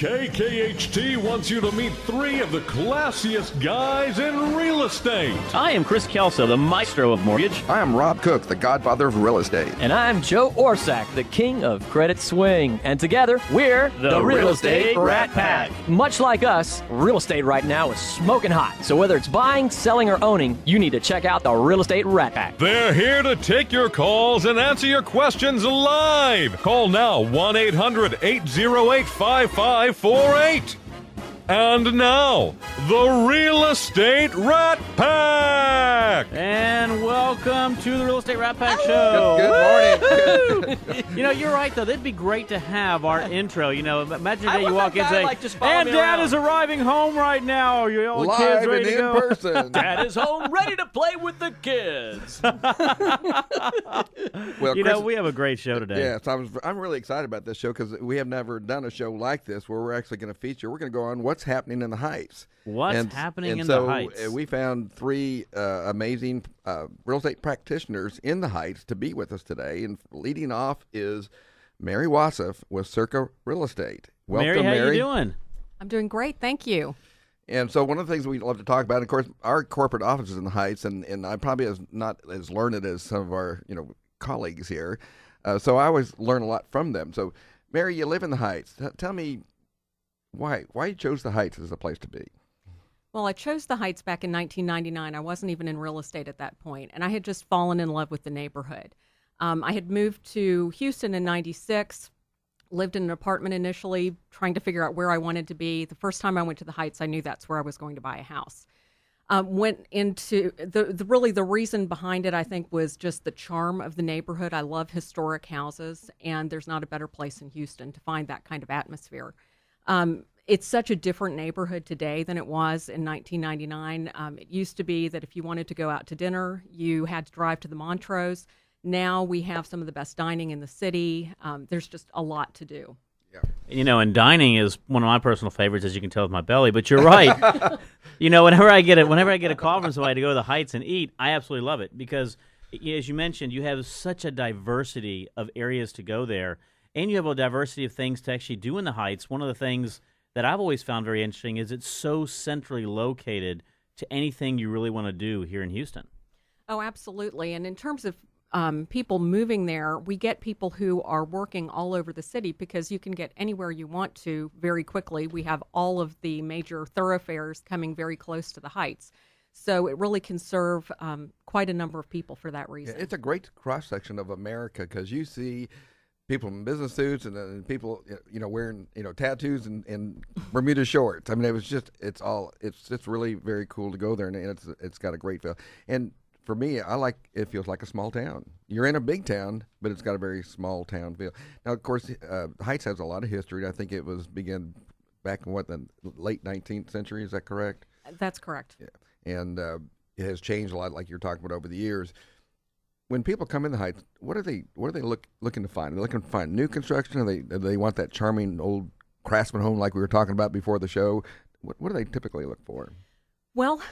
KKHT wants you to meet three of the classiest guys in real estate. I am Chris Kelso, the maestro of mortgage. I am Rob Cook, the godfather of real estate. And I'm Joe Orsack, the king of credit swing. And together, we're the Real Estate Rat Pack. Much like us, real estate right now is smoking hot. So whether it's buying, selling, or owning, you need to check out the Real Estate Rat Pack. They're here to take your calls and answer your questions live. Call now 1-800-808-5548. And now, the Real Estate Rat Pack! And welcome to the Real Estate Rat Pack Show. Good morning. You know, you're right, though. It'd be great to have our intro. You know, imagine a day you walk in and say, like, just follow and me Dad around." is arriving home right now. Are you all Live kids ready and to in go? person. Dad is home, ready to play with the kids. Well, You know, Chris, we have a great show today. yes, I'm really excited about this show because we have never done a show like this where we're actually going to feature. We're going to go on what's happening in the Heights. What's happening in so, the Heights? We found three amazing real estate practitioners in the Heights to be with us today. And leading off is Mary Wassef with Circa Real Estate. Welcome, Mary, how Mary. you doing? I'm doing great, thank you. And so one of the things we love to talk about, of course, our corporate office is in the Heights, and I'm probably not as learned as some of our colleagues here. So I always learn a lot from them. So, Mary, you live in the Heights. Tell me why you chose the Heights as a place to be. Well, I chose the Heights back in 1999. I wasn't even in real estate at that point, and I had just fallen in love with the neighborhood. I had moved to Houston in --96, lived in an apartment initially, trying to figure out where I wanted to be. The first time I went to the Heights, I knew that's where I was going to buy a house. Went into the reason behind it, I think, was just the charm of the neighborhood. I love historic houses, and there's not a better place in Houston to find that kind of atmosphere. It's such a different neighborhood today than it was in 1999. It used to be that if you wanted to go out to dinner, you had to drive to the Montrose. Now we have some of the best dining in the city. There's just a lot to do. You know, and dining is one of my personal favorites, as you can tell with my belly. But you're right. You know, whenever I get a call from somebody to go to the Heights and eat, I absolutely love it because, as you mentioned, you have such a diversity of areas to go there, and you have a diversity of things to actually do in the Heights. One of the things that I've always found very interesting is it's so centrally located to anything you really want to do here in Houston. Oh, absolutely. And in terms of people moving there, we get people who are working all over the city because you can get anywhere you want to very quickly. We have all of the major thoroughfares coming very close to the Heights. So it really can serve quite a number of people for that reason. It's a great cross-section of America because you see people in business suits and people, wearing, tattoos and Bermuda shorts. I mean, it's just really very cool to go there, and it's got a great feel. And for me, it feels like a small town. You're in a big town, but it's got a very small town feel. Now, of course, Heights has a lot of history. I think it began back in the late 19th century. Is that correct? That's correct. Yeah, and it has changed a lot, like you're talking about over the years. When people come in the Heights, what are they looking to find? Are they looking to find new construction? Do they want that charming old craftsman home like we were talking about before the show? What do they typically look for? Well,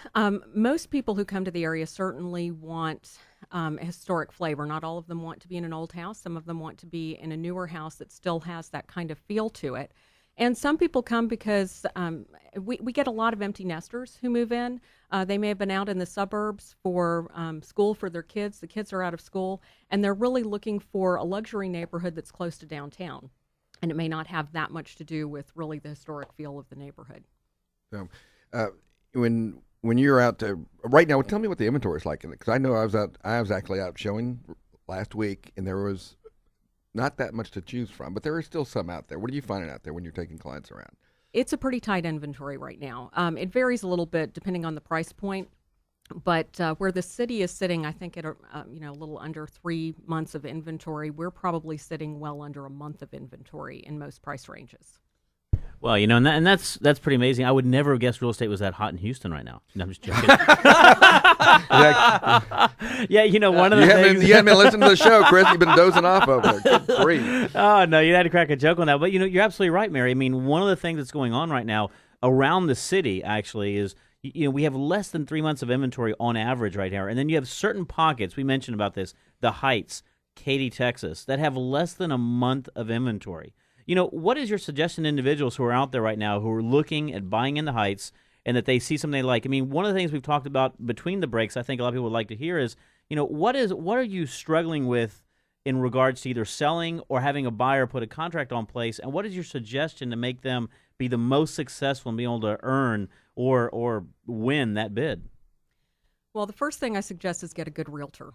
most people who come to the area certainly want a historic flavor. Not all of them want to be in an old house. Some of them want to be in a newer house that still has that kind of feel to it. And some people come because we get a lot of empty nesters who move in. They may have been out in the suburbs for school for their kids. The kids are out of school, and they're really looking for a luxury neighborhood that's close to downtown. And it may not have that much to do with really the historic feel of the neighborhood. So, when you're out there right now, tell me what the inventory is like in it, because I know I was actually out showing last week, and there was not that much to choose from, but there is still some out there. What are you finding out there when you're taking clients around? It's a pretty tight inventory right now. It varies a little bit depending on the price point, but where the city is sitting, I think at a little under 3 months of inventory, we're probably sitting well under a month of inventory in most price ranges. Well, and that's pretty amazing. I would never have guessed real estate was that hot in Houston right now. No, I'm just joking. Yeah, one of the things... You haven't been listening to the show, Chris. You've been dozing off over there. Good grief. Oh, no, you had to crack a joke on that. But, you're absolutely right, Mary. I mean, one of the things that's going on right now around the city, actually, is, we have less than 3 months of inventory on average right now. And then you have certain pockets, we mentioned about this, the Heights, Katy, Texas, that have less than a month of inventory. What is your suggestion to individuals who are out there right now who are looking at buying in the Heights and that they see something they like? I mean, one of the things we've talked about between the breaks, I think a lot of people would like to hear is, what are you struggling with in regards to either selling or having a buyer put a contract on place, and what is your suggestion to make them be the most successful and be able to earn or win that bid? Well, the first thing I suggest is get a good realtor.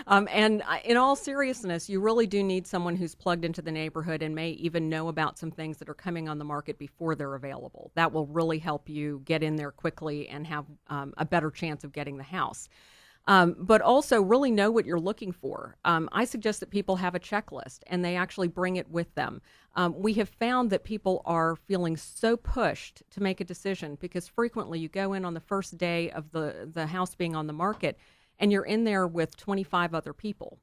And in all seriousness, you really do need someone who's plugged into the neighborhood and may even know about some things that are coming on the market before they're available. That will really help you get in there quickly and have a better chance of getting the house. But also really know what you're looking for. I suggest that people have a checklist and they actually bring it with them. We have found that people are feeling so pushed to make a decision because frequently you go in on the first day of the house being on the market and you're in there with 25 other people.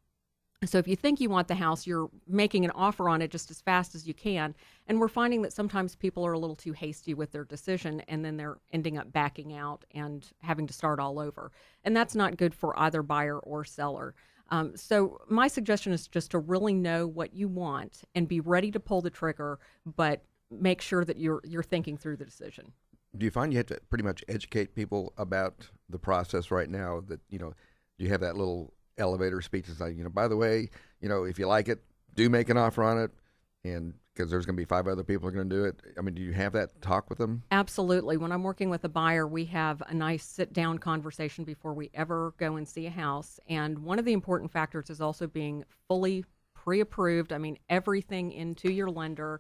So if you think you want the house, you're making an offer on it just as fast as you can. And we're finding that sometimes people are a little too hasty with their decision, and then they're ending up backing out and having to start all over. And that's not good for either buyer or seller. So my suggestion is just to really know what you want and be ready to pull the trigger, but make sure that you're thinking through the decision. Do you find you have to pretty much educate people about the process right now? That do you have that little elevator speech is like, by the way, if you like it, do make an offer on it, and because there's going to be 5 other people who are going to do it. I mean, do you have that talk with them? Absolutely. When I'm working with a buyer, we have a nice sit-down conversation before we ever go and see a house. And one of the important factors is also being fully pre-approved. I mean, everything into your lender.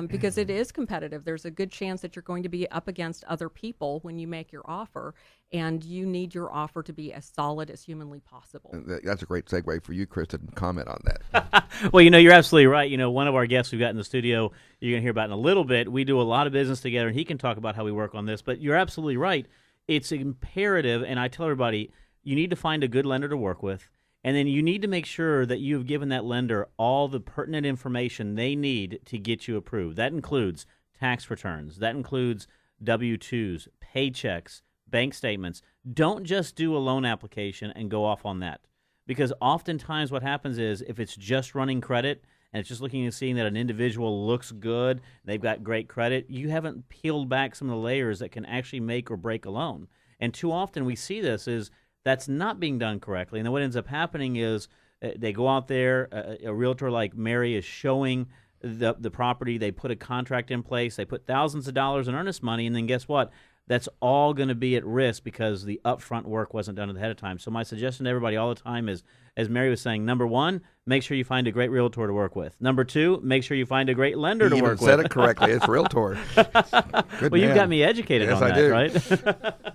Because it is competitive. There's a good chance that you're going to be up against other people when you make your offer, and you need your offer to be as solid as humanly possible. That's a great segue for you, Chris, to comment on that. Well, you're absolutely right. One of our guests we've got in the studio, you're going to hear about in a little bit. We do a lot of business together, and he can talk about how we work on this. But you're absolutely right. It's imperative, and I tell everybody, you need to find a good lender to work with. And then you need to make sure that you've given that lender all the pertinent information they need to get you approved. That includes tax returns. That includes W-2s, paychecks, bank statements. Don't just do a loan application and go off on that. Because oftentimes what happens is if it's just running credit and it's just looking and seeing that an individual looks good, they've got great credit, you haven't peeled back some of the layers that can actually make or break a loan. And too often we see this is that's not being done correctly. And then what ends up happening is they go out there, a realtor like Mary is showing the property, they put a contract in place, they put thousands of dollars in earnest money, and then guess what? That's all going to be at risk because the upfront work wasn't done ahead of time. So my suggestion to everybody all the time is, as Mary was saying, number 1, make sure you find a great realtor to work with. Number 2, make sure you find a great lender to work with. You even said it correctly. It's realtor. Good well, man. You've got me educated Yes, on I that, do. right?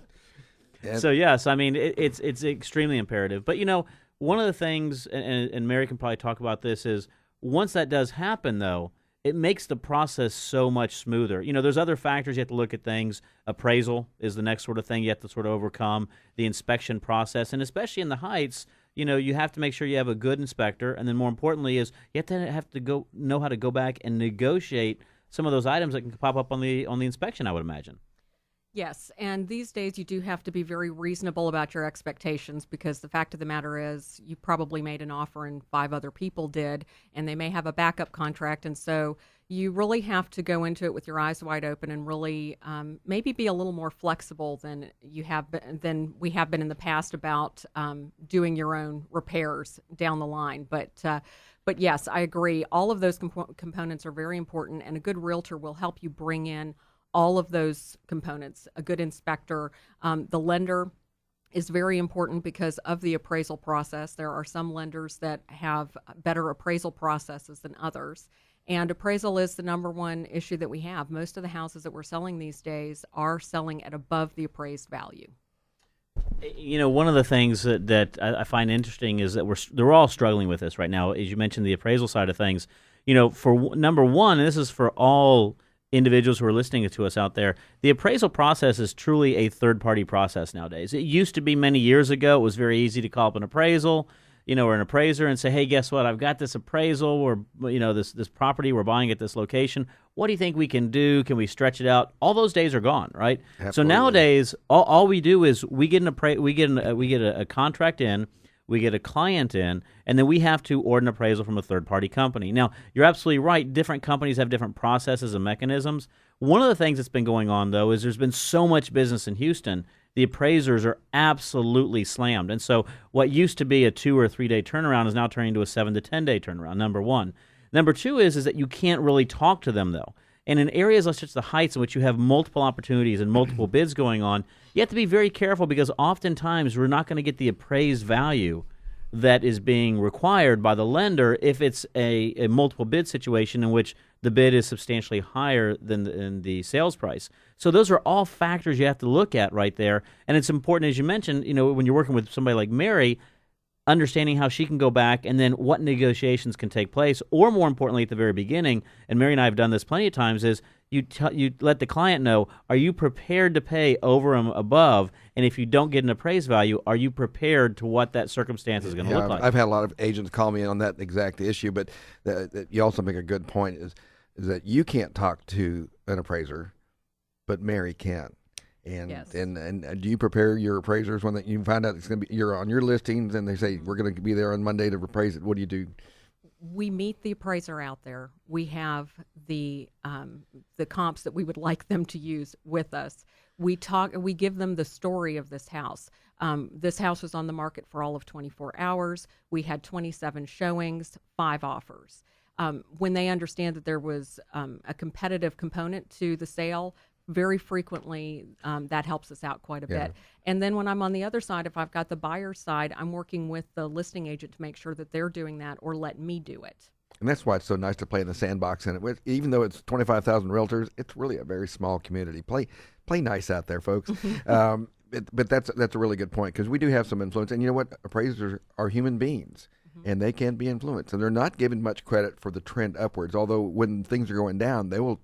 So, yes, I mean, it's extremely imperative. But, one of the things, and Mary can probably talk about this, is once that does happen, though, it makes the process so much smoother. There's other factors you have to look at things. Appraisal is the next sort of thing you have to sort of overcome, the inspection process. And especially in the Heights, you have to make sure you have a good inspector. And then more importantly is you have to know how to go back and negotiate some of those items that can pop up on the inspection, I would imagine. Yes, and these days you do have to be very reasonable about your expectations because the fact of the matter is you probably made an offer and 5 other people did, and they may have a backup contract, and so you really have to go into it with your eyes wide open and really maybe be a little more flexible than we have been in the past about doing your own repairs down the line. But yes, I agree. All of those components are very important, and a good realtor will help you bring in all of those components. A good inspector, the lender is very important because of the appraisal process. There are some lenders that have better appraisal processes than others. And appraisal is the number one issue that we have. Most of the houses that we're selling these days are selling at above the appraised value. One of the things that I find interesting is that they're all struggling with this right now. As you mentioned, the appraisal side of things. For number one, and this is for all individuals who are listening to us out there, the appraisal process is truly a third-party process nowadays. It used to be many years ago. It was very easy to call up an appraisal, or an appraiser and say, hey, guess what? I've got this appraisal or, this property we're buying at this location. What do you think we can do? Can we stretch it out? All those days are gone, right? Absolutely. So nowadays, all we do is we get a contract in. we get a client in, and then we have to order an appraisal from a third-party company. Now, you're absolutely right. Different companies have different processes and mechanisms. One of the things that's been going on, though, is there's been so much business in Houston, the appraisers are absolutely slammed. And so what used to be a 2 or 3 day turnaround is now turning into a 7 to 10 day turnaround, number one. Number two is that you can't really talk to them, though. And in areas such as the Heights, in which you have multiple opportunities and multiple bids going on, you have to be very careful because oftentimes we're not going to get the appraised value that is being required by the lender if it's a multiple bid situation in which the bid is substantially higher than the sales price. So those are all factors you have to look at right there. And it's important, as you mentioned, when you're working with somebody like Mary, understanding how she can go back and then what negotiations can take place, or more importantly at the very beginning, and Mary and I have done this plenty of times, is you let the client know, are you prepared to pay over and above, and if you don't get an appraised value, are you prepared to what that circumstance is going to look like? I've had a lot of agents call me on that exact issue, but you also make a good point is that you can't talk to an appraiser, but Mary can. And, Yes. and do you prepare your appraisers when you find out it's going to be you're on your listings and they say we're going to be there on Monday to appraise it? What do you do? We meet the appraiser out there. We have the comps that we would like them to use with us. We give them the story of this house. This house was on the market for all of 24 hours. We had 27 showings, 5 offers. When they understand that there was a competitive component to the sale, very frequently that helps us out quite a bit. And then when I'm on the other side, if I've got the buyer's side, I'm working with the listing agent to make sure that they're doing that or let me do it. And that's why it's so nice to play in the sandbox. And even though it's 25,000 realtors, it's really a very small community. Play nice out there, folks. But that's a really good point because we do have some influence. And you know what? Appraisers are human beings. And they can be influenced. And they're not given much credit for the trend upwards, although when things are going down, they will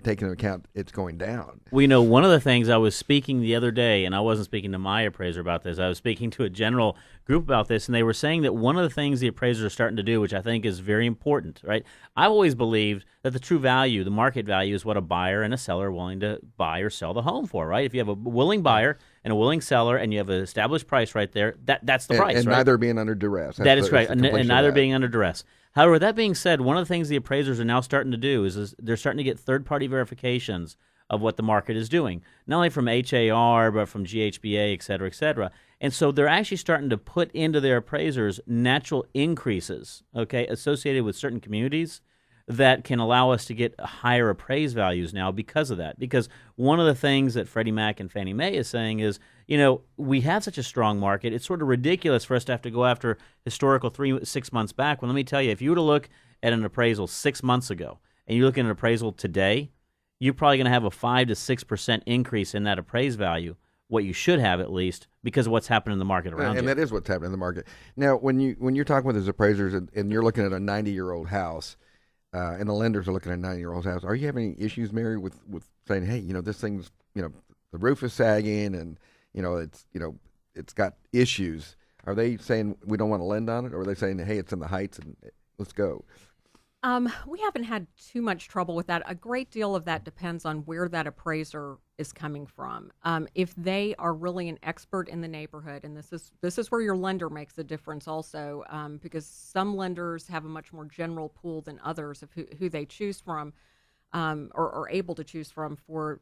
take into account it's going down. Well, one of the things I was speaking the other day, and I wasn't speaking to my appraiser about this, I was speaking to a general group about this, and they were saying that one of the things the appraisers are starting to do, which I think is very important, right? I've always believed that the true value, the market value, is what a buyer and a seller are willing to buy or sell the home for, right? If you have a willing buyer and a willing seller and you have an established price right there, that's the price, and right? neither being under duress. That is correct, and neither being under duress. However, that being said, one of the things the appraisers are now starting to do is they're starting to get third-party verifications of what the market is doing, not only from HAR, but from GHBA, et cetera, et cetera. And so they're actually starting to put into their appraisers natural increases, associated with certain communities that can allow us to get higher appraised values now because of that. Because one of the things that Freddie Mac and Fannie Mae is saying is, we have such a strong market, it's sort of ridiculous for us to have to go after historical 6 months back. Well, let me tell you, if you were to look at an appraisal 6 months ago and you look at an appraisal today, you're probably going to have a 5 to 6% increase in that appraised value, what you should have at least, because of what's happened in the market around you. And that is what's happening in the market. Now, when you're talking with those appraisers and you're looking at a 90-year-old house, and the lenders are looking at a 90-year-old house, are you having any issues, Mary, with saying, hey, this thing's, the roof is sagging and, it's got issues? Are they saying we don't want to lend on it, or are they saying, hey, it's in the Heights and let's go? We haven't had too much trouble with that. A great deal of that depends on where that appraiser is coming from. If they are really an expert in the neighborhood, and this is where your lender makes a difference also, because some lenders have a much more general pool than others of who they choose from, or are able to choose from for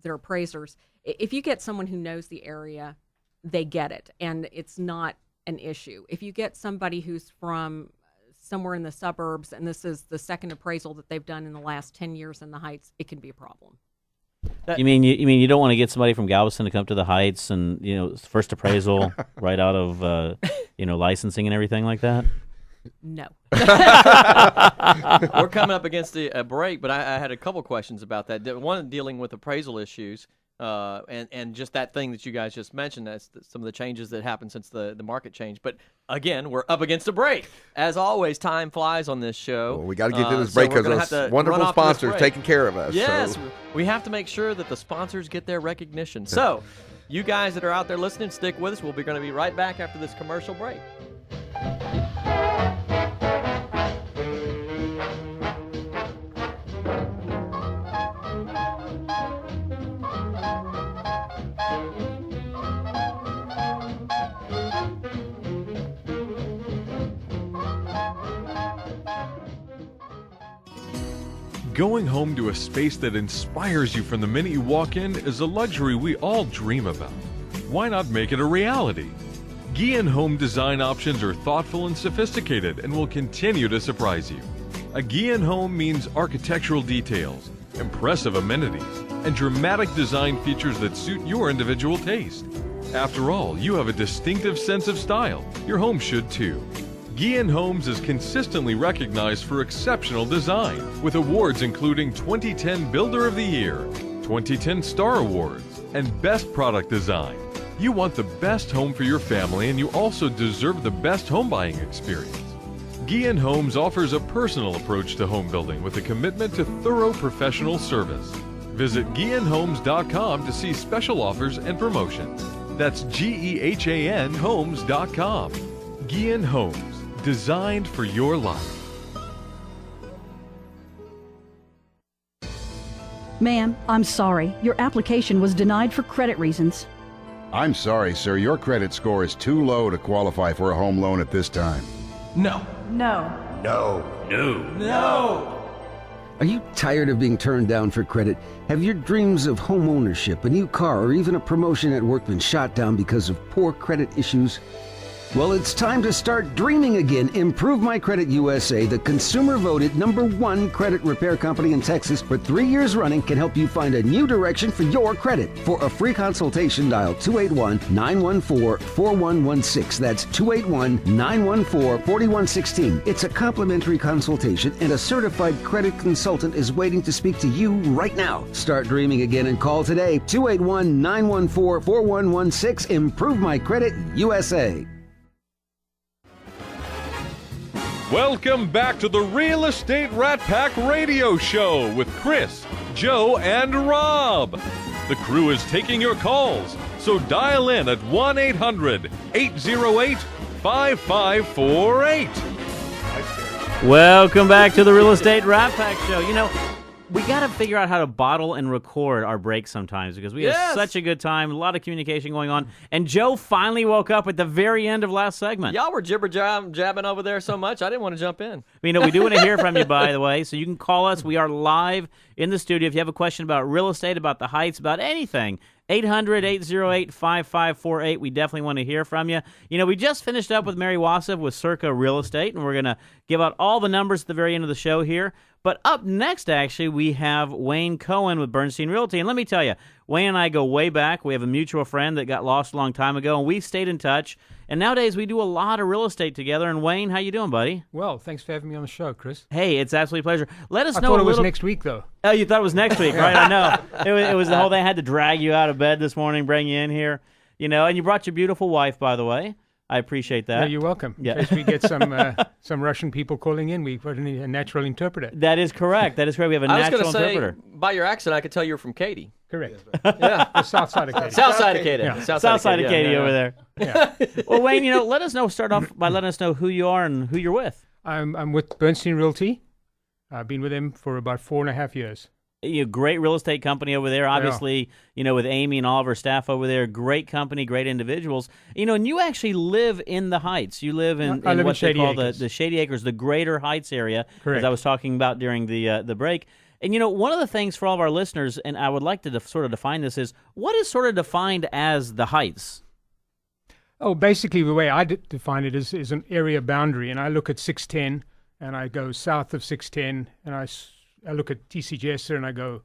their appraisers. If you get someone who knows the area, they get it, and it's not an issue. If you get somebody who's from somewhere in the suburbs, and this is the second appraisal that they've done in the last 10 years in the Heights, it can be a problem. You mean you don't want to get somebody from Galveston to come to the Heights and first appraisal right out of licensing and everything like that? No. We're coming up against a break, but I had a couple questions about that. One dealing with appraisal issues, and just that thing that you guys just mentioned. That's some of the changes that happened since the market changed. But again, we're up against a break. As always, time flies on this show. Well, we got to get to this break because those wonderful sponsors taking care of us. Yes, so. We have to make sure that the sponsors get their recognition. So, you guys that are out there listening, stick with us. We're going to be right back after this commercial break. Going home to a space that inspires you from the minute you walk in is a luxury we all dream about. Why not make it a reality? Guillen home design options are thoughtful and sophisticated and will continue to surprise you. A Guillen home means architectural details, impressive amenities, and dramatic design features that suit your individual taste. After all, you have a distinctive sense of style. Your home should too. Guillen Homes is consistently recognized for exceptional design, with awards including 2010 Builder of the Year, 2010 Star Awards, and Best Product Design. You want the best home for your family, and you also deserve the best home buying experience. Guillen Homes offers a personal approach to home building with a commitment to thorough professional service. Visit GuillenHomes.com to see special offers and promotions. That's GEHAN Homes.com. Guillen Homes, designed for your life. Ma'am, I'm sorry. Your application was denied for credit reasons. I'm sorry, sir. Your credit score is too low to qualify for a home loan at this time. No. No. No. No. No. Are you tired of being turned down for credit? Have your dreams of home ownership, a new car, or even a promotion at work been shot down because of poor credit issues? Well, it's time to start dreaming again. Improve My Credit USA, the consumer-voted #1 credit repair company in Texas for 3 years running, can help you find a new direction for your credit. For a free consultation, dial 281-914-4116. That's 281-914-4116. It's a complimentary consultation, and a certified credit consultant is waiting to speak to you right now. Start dreaming again and call today, 281-914-4116. Improve My Credit USA. Welcome back to the Real Estate Rat Pack Radio Show with Chris, Joe, and Rob. The crew is taking your calls, so dial in at 1-800-808-5548. Welcome back to the Real Estate Rat Pack Show. You know, we got to figure out how to bottle and record our breaks sometimes because we have such a good time, a lot of communication going on. And Joe finally woke up at the very end of last segment. Y'all were jibber-jabbing over there so much, I didn't want to jump in. You know, we do want to hear from you, by the way, so you can call us. We are live in the studio. If you have a question about real estate, about the Heights, about anything, 800-808-5548. We definitely want to hear from you. You know, we just finished up with Mary Wassef with Circa Real Estate, and we're going to give out all the numbers at the very end of the show here. But up next, actually, we have Wayne Cohen with Bernstein Realty. And let me tell you, Wayne and I go way back. We have a mutual friend that got lost a long time ago, and we stayed in touch. And nowadays, we do a lot of real estate together. And Wayne, how you doing, buddy? Well, thanks for having me on the show, Chris. Hey, it's absolutely a pleasure. Let us I know thought a it was little... next week, though. Oh, you thought it was next week, right? I know. It was the whole thing. I had to drag you out of bed this morning, bring you in here. You know, and you brought your beautiful wife, by the way. I appreciate that. Yeah, you're welcome. Yeah. In case we get some Russian people calling in, we've got a natural interpreter. That is correct. That is correct. We have a natural interpreter. By your accent, I could tell you're from Katy. Correct. Yeah. The south side of Katy. South side of Katy. Yeah. South side of Katy over there. Yeah. Well, Wayne, you know, let us know. Start off by letting us know who you are and who you're with. I'm with Bernstein Realty. I've been with them for about 4.5 years. You know, great real estate company over there. Obviously, you know, with Amy and all of her staff over there, great company, great individuals. You know, and you actually live in the Heights. You live in I live what in they call Shady Acres. the Shady Acres, the Greater Heights area, Correct. as I was talking about during the break. And, you know, one of the things for all of our listeners, and I would like to sort of define this, is what is sort of defined as the Heights? Oh, basically the way I define it is an area boundary, and I look at 610, and I go south of 610, and I look at TC Jester, and I go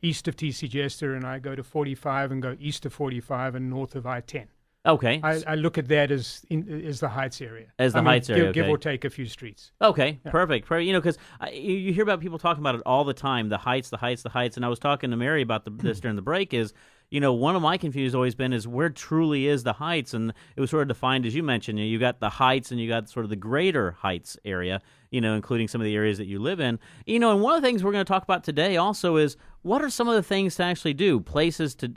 east of TC Jester, and I go to 45 and go east of 45 and north of I-10. Okay. I look at that as the Heights area. As the Heights area, give okay. or take a few streets. Okay, yeah. Perfect. You know, because you hear about people talking about it all the time, the Heights, the Heights, the Heights. And I was talking to Mary about this during the break is, you know, one of my confusions has always been is where truly is the Heights? And it was sort of defined, as you mentioned, you got the Heights and you got sort of the Greater Heights area, you know, including some of the areas that you live in. You know, and one of the things we're going to talk about today also is what are some of the things to actually do, places to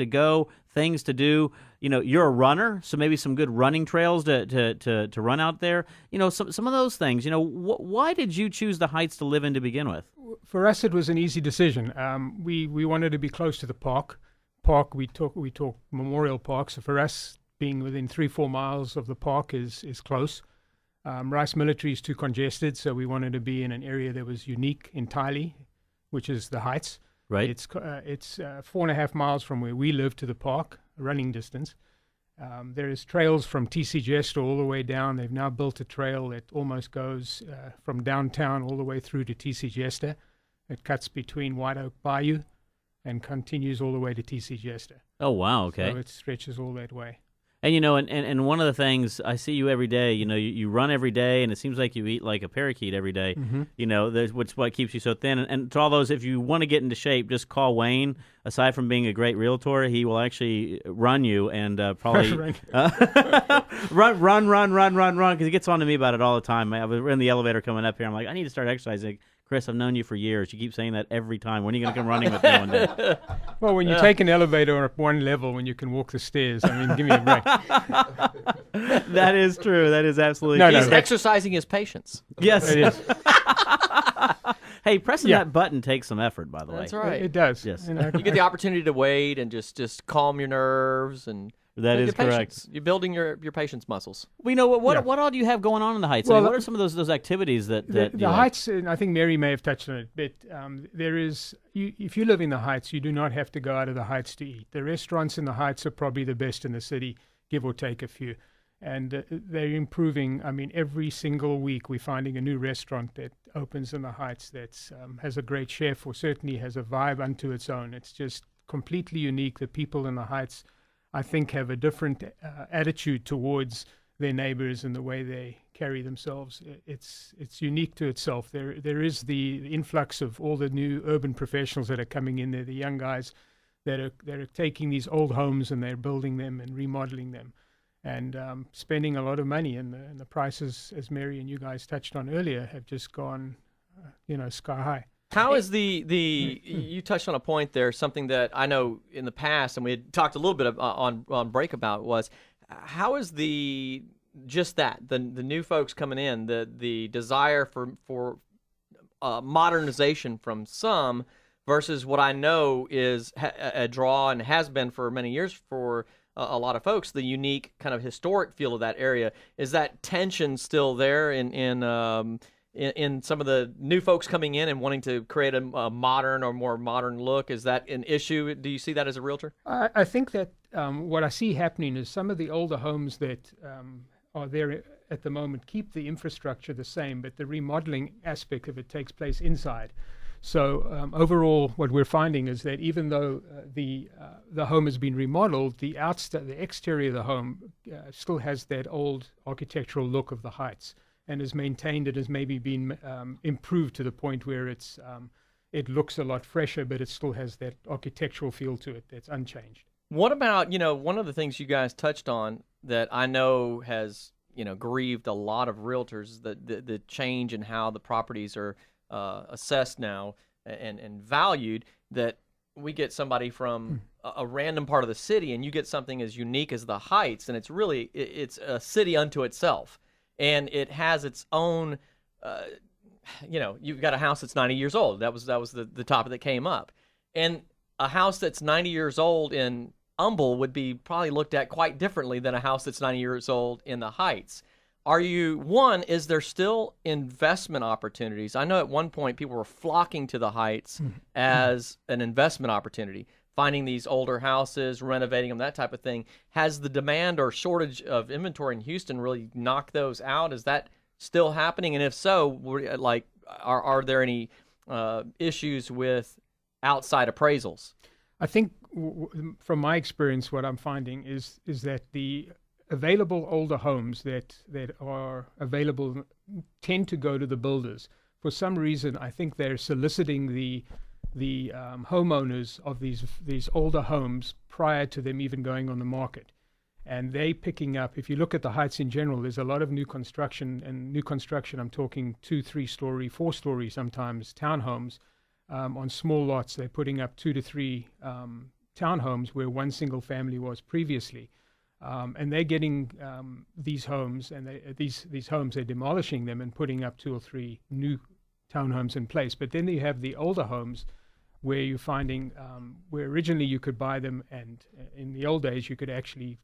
go, things to do. You know, you're a runner, so maybe some good running trails to run out there. You know, some of those things. You know, why did you choose the Heights to live in to begin with? For us, it was an easy decision. We wanted to be close to the park. We talk Memorial Park. So for us, being within 3-4 miles of the park is close. Rice Military is too congested, so we wanted to be in an area that was unique entirely, which is the Heights. Right. It's 4.5 miles from where we live to the park, running distance. There is trails from TC Jester all the way down. They've now built a trail that almost goes from downtown all the way through to TC Jester. It cuts between White Oak Bayou and continues all the way to TC Jester. Oh, wow, okay. So it stretches all that way. And, and one of the things, I see you every day, you run every day, and it seems like you eat like a parakeet every day, which is what keeps you so thin. And to all those, if you want to get into shape, just call Wayne. Aside from being a great realtor, he will actually run you and probably run, because he gets on to me about it all the time. I was in the elevator coming up here. I'm like, I need to start exercising. Chris, I've known you for years. You keep saying that every time. When are you going to come running with me one day? Well, when you take an elevator up one level, when you can walk the stairs, I mean, give me a break. That is true. That is absolutely true. He's exercising his patience. Yes. It is. Hey, pressing that button takes some effort, by the way. That's right. It does. Yes. You get the opportunity to wait and just calm your nerves and that is correct. Patience. You're building your patience muscles. We know what all do you have going on in the Heights? Well, what are some of those activities that the Heights? And I think Mary may have touched on it, but there is. If you live in the Heights, you do not have to go out of the Heights to eat. The restaurants in the Heights are probably the best in the city, give or take a few, and they're improving. I mean, every single week we're finding a new restaurant that opens in the Heights that has a great chef, or certainly has a vibe unto its own. It's just completely unique. The people in the Heights, I think, have a different attitude towards their neighbors and the way they carry themselves. It's unique to itself. There is the influx of all the new urban professionals that are coming in there, the young guys that are taking these old homes and they're building them and remodeling them and spending a lot of money. And the prices, as Mary and you guys touched on earlier, have just gone sky high. How is you touched on a point there, something that I know in the past, and we had talked a little bit on break about, was how is the new folks coming in, the desire for modernization from some versus what I know is a draw and has been for many years for a lot of folks, the unique kind of historic feel of that area. Is that tension still there in some of the new folks coming in and wanting to create a modern or more modern look? Is that an issue? Do you see that as a realtor? I think that what I see happening is some of the older homes that are there at the moment keep the infrastructure the same, but the remodeling aspect of it takes place inside. So overall, what we're finding is that even though the home has been remodeled, the exterior of the home still has that old architectural look of the Heights, and has maintained it, has maybe been improved to the point where it looks a lot fresher, but it still has that architectural feel to it that's unchanged. What about, one of the things you guys touched on that I know has, grieved a lot of realtors, the change in how the properties are assessed now and valued, that we get somebody from a random part of the city and you get something as unique as the Heights, and it's a city unto itself. And it has its own, you've got a house that's 90 years old. That was the topic that came up. And a house that's 90 years old in Humble would be probably looked at quite differently than a house that's 90 years old in the Heights. Is there still investment opportunities? I know at one point people were flocking to the Heights as an investment opportunity, finding these older houses, renovating them, that type of thing. Has the demand or shortage of inventory in Houston really knocked those out? Is that still happening? And if so, are there any issues with outside appraisals? I think from my experience, what I'm finding is that the available older homes that are available tend to go to the builders. For some reason, I think they're soliciting the homeowners of these older homes prior to them even going on the market. And they picking up, if you look at the Heights in general, there's a lot of new construction, I'm talking 2, 3 story, 4 story sometimes, townhomes on small lots. They're putting up 2 to 3 townhomes where one single family was previously. And they're getting these homes, and these homes, they're demolishing them and putting up 2 or 3 new townhomes in place. But then you have the older homes where you're finding where originally you could buy them, and in the old days you could actually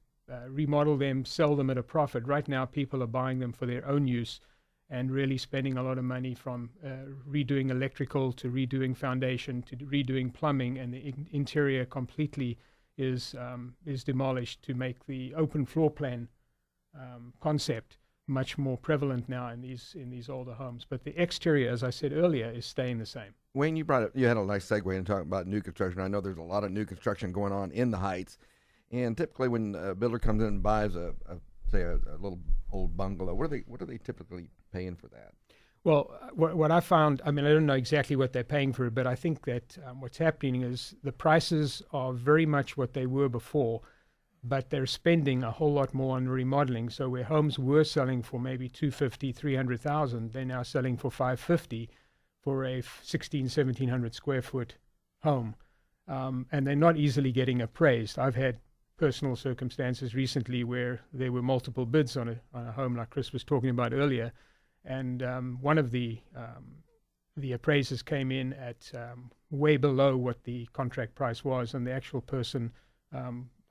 remodel them, sell them at a profit. Right now, people are buying them for their own use and really spending a lot of money, from redoing electrical to redoing foundation to redoing plumbing, and the interior completely is demolished to make the open floor plan concept much more prevalent now in these older homes. But the exterior, as I said earlier, is staying the same. Wayne, you had a nice segue in talking about new construction. I know there's a lot of new construction going on in the Heights, and typically when a builder comes in and buys a little old bungalow, what are they typically paying for that? Well, what I found, I mean, I don't know exactly what they're paying for it, but I think that what's happening is the prices are very much what they were before, but they're spending a whole lot more on remodeling. So where homes were selling for maybe $250,000, $300,000, they're now selling for $550,000 for a 1,1700 square foot home, and they're not easily getting appraised. I've had personal circumstances recently where there were multiple bids on a home, like Chris was talking about earlier, and one of the appraisers came in at way below what the contract price was, and the actual person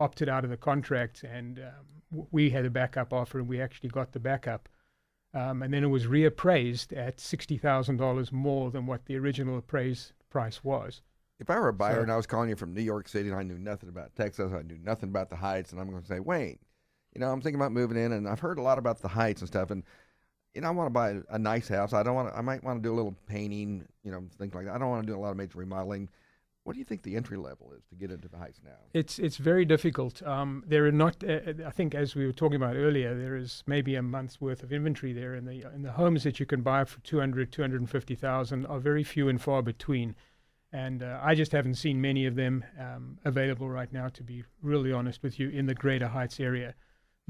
opted out of the contract, and we had a backup offer, and we actually got the backup, and then it was reappraised at $60,000 more than what the original appraised price was. If I were a buyer and I was calling you from New York City and I knew nothing about Texas, I knew nothing about the Heights, and I'm going to say, Wayne, I'm thinking about moving in, and I've heard a lot about the Heights and stuff, and I want to buy a nice house. I might want to do a little painting, things like that. I don't want to do a lot of major remodeling. What do you think the entry level is to get into the Heights now? It's very difficult. There are not. I think, as we were talking about earlier, there is maybe a month's worth of inventory there, and the homes that you can buy for $250,000 are very few and far between. And I just haven't seen many of them available right now, to be really honest with you, in the Greater Heights area.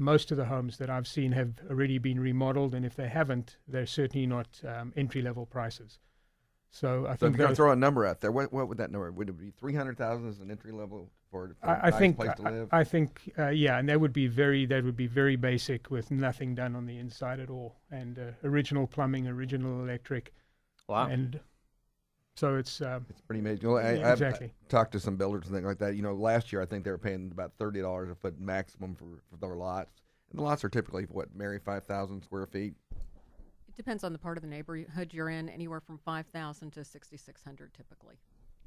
Most of the homes that I've seen have already been remodeled, and if they haven't, they're certainly not entry-level prices. So I think if you're going to throw a number out there, what would that number? Would it be $300,000 as an entry level for a nice place to live? I think, yeah, and that would be very basic, with nothing done on the inside at all, and original plumbing, original electric. Wow. And so it's pretty amazing. Exactly. I've talked to some builders and things like that. Last year I think they were paying about $30 a foot maximum for their lots. And the lots are typically, Mary, 5,000 square feet? It depends on the part of the neighborhood you're in, anywhere from 5,000 to 6,600 typically.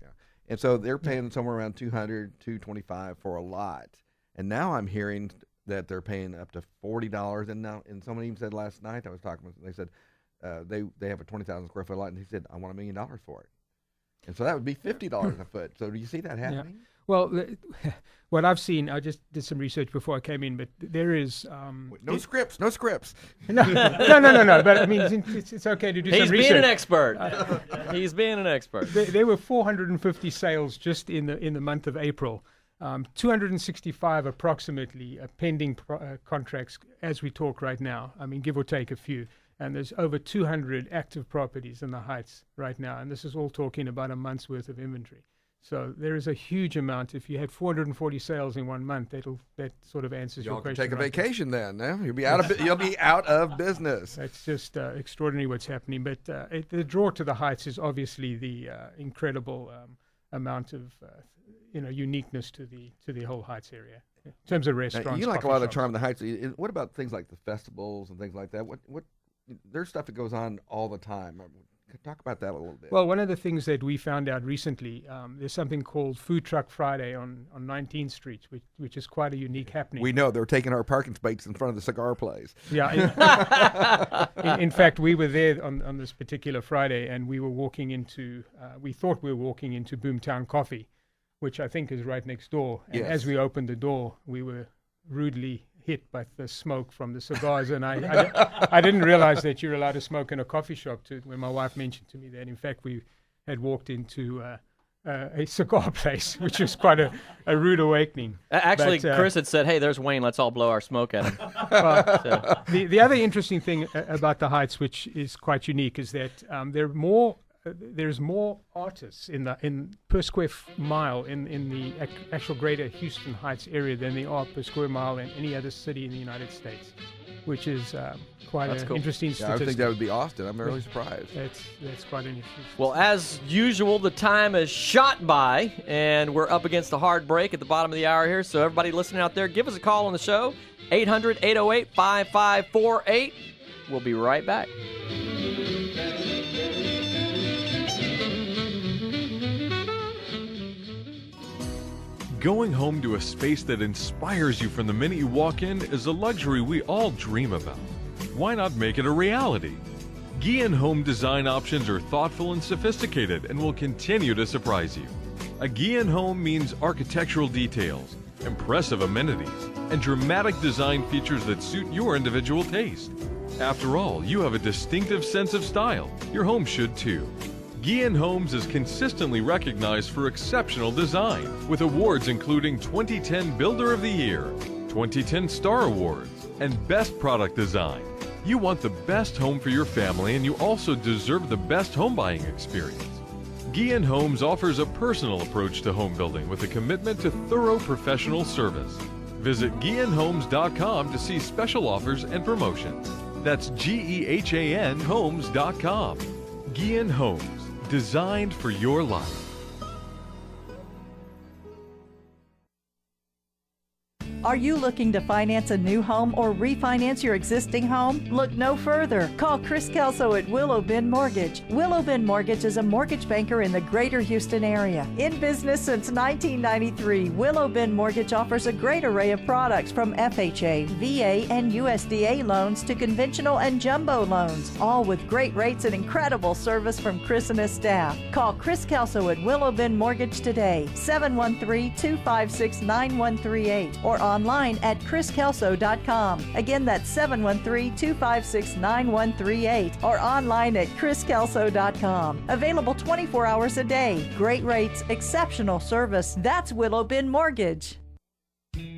Yeah. And so they're paying somewhere around $200, $225 for a lot. And now I'm hearing that they're paying up to $40. And somebody even said last night, I was talking with them, they said they have a 20,000 square foot lot, and he said, I want $1 million for it. And so that would be $50 a foot. So do you see that happening? Yeah. Well, what I've seen, I just did some research before I came in, but there is no scripts. No. But I mean, it's okay to do some research. He's being an expert. He's being an expert. There were 450 sales just in the month of April. 265 approximately pending contracts as we talk right now. I mean, give or take a few. And there's over 200 active properties in the Heights right now. And this is all talking about a month's worth of inventory. So there is a huge amount. If you had 440 sales in 1 month, that sort of answers your question. Y'all can take a vacation then. You'll be out of business. It's just extraordinary what's happening. But the draw to the Heights is obviously the incredible amount of uniqueness to the whole Heights area in terms of restaurants. Now, you like a lot of the charm of the Heights. What about things like the festivals and things like that? What there's stuff that goes on all the time. Talk about that a little bit. Well, one of the things that we found out recently, there's something called Food Truck Friday on 19th Street, which is quite a unique happening. We know they're taking our parking spaces in front of the cigar place. Yeah. In fact, we were there on this particular Friday, and we were walking into, we thought we were walking into Boomtown Coffee, which I think is right next door. And yes. As we opened the door, we were rudely hit by the smoke from the cigars, and I didn't realize that you're allowed to smoke in a coffee shop when my wife mentioned to me that in fact we had walked into a cigar place, which was quite a rude awakening. Actually, Chris had said, hey, there's Wayne, let's all blow our smoke at him. The other interesting thing about the Heights, which is quite unique, is that there's more artists in per square mile in the actual greater Houston Heights area than there are per square mile in any other city in the United States. which is quite That's an cool. interesting Yeah, I statistic. would think that would be Austin. I'm really surprised. That's quite an interesting. Well, as usual, the time has shot by, and we're up against a hard break at the bottom of the hour here. So everybody listening out there, give us a call on the show, 800-808-5548. We'll be right back. Going home to a space that inspires you from the minute you walk in is a luxury we all dream about. Why not make it a reality? Guillen home design options are thoughtful and sophisticated and will continue to surprise you. A Guillen home means architectural details, impressive amenities, and dramatic design features that suit your individual taste. After all, you have a distinctive sense of style. Your home should too. Guillen Homes is consistently recognized for exceptional design, with awards including 2010 Builder of the Year, 2010 Star Awards, and Best Product Design. You want the best home for your family, and you also deserve the best home buying experience. Guillen Homes offers a personal approach to home building with a commitment to thorough professional service. Visit GuillenHomes.com to see special offers and promotions. That's GEHAN Homes.com. Guillen Homes, designed for your life. Are you looking to finance a new home or refinance your existing home? Look no further. Call Chris Kelso at Willow Bend Mortgage. Willow Bend Mortgage is a mortgage banker in the greater Houston area. In business since 1993, Willow Bend Mortgage offers a great array of products from FHA, VA, and USDA loans to conventional and jumbo loans, all with great rates and incredible service from Chris and his staff. Call Chris Kelso at Willow Bend Mortgage today, 713-256-9138, or online at chriskelso.com. Again, that's 713-256-9138, or online at chriskelso.com. Available 24 hours a day. Great rates, exceptional service. That's Willow Bend Mortgage.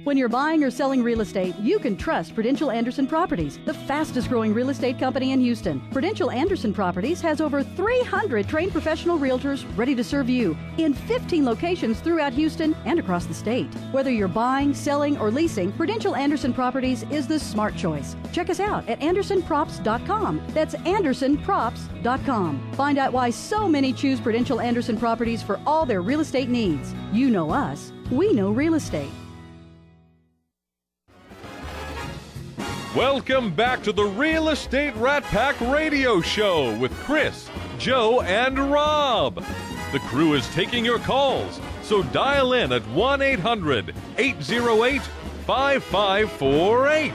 When you're buying or selling real estate, you can trust Prudential Anderson Properties, the fastest growing real estate company in Houston. Prudential Anderson Properties has over 300 trained professional realtors ready to serve you in 15 locations throughout Houston and across the state. Whether you're buying, selling, or leasing, Prudential Anderson Properties is the smart choice. Check us out at AndersonProps.com. That's AndersonProps.com. Find out why so many choose Prudential Anderson Properties for all their real estate needs. You know us. We know real estate. Welcome back to the Real Estate Rat Pack Radio Show with Chris, Joe, and Rob. The crew is taking your calls, so dial in at 1-800-808-5548.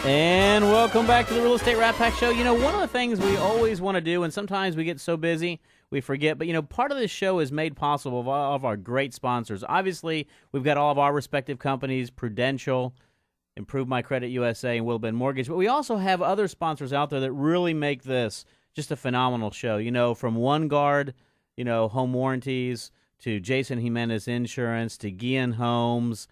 And welcome back to the Real Estate Rat Pack Show. You know, one of the things we always want to do, and sometimes we get so busy we forget, but, you know, part of this show is made possible of all of our great sponsors. Obviously, we've got all of our respective companies, Prudential, Improve My Credit USA, and Willow Bend Mortgage. But we also have other sponsors out there that really make this just a phenomenal show. You know, from OneGuard, you know, home warranties, to Jason Jimenez Insurance, to Guillen Homes.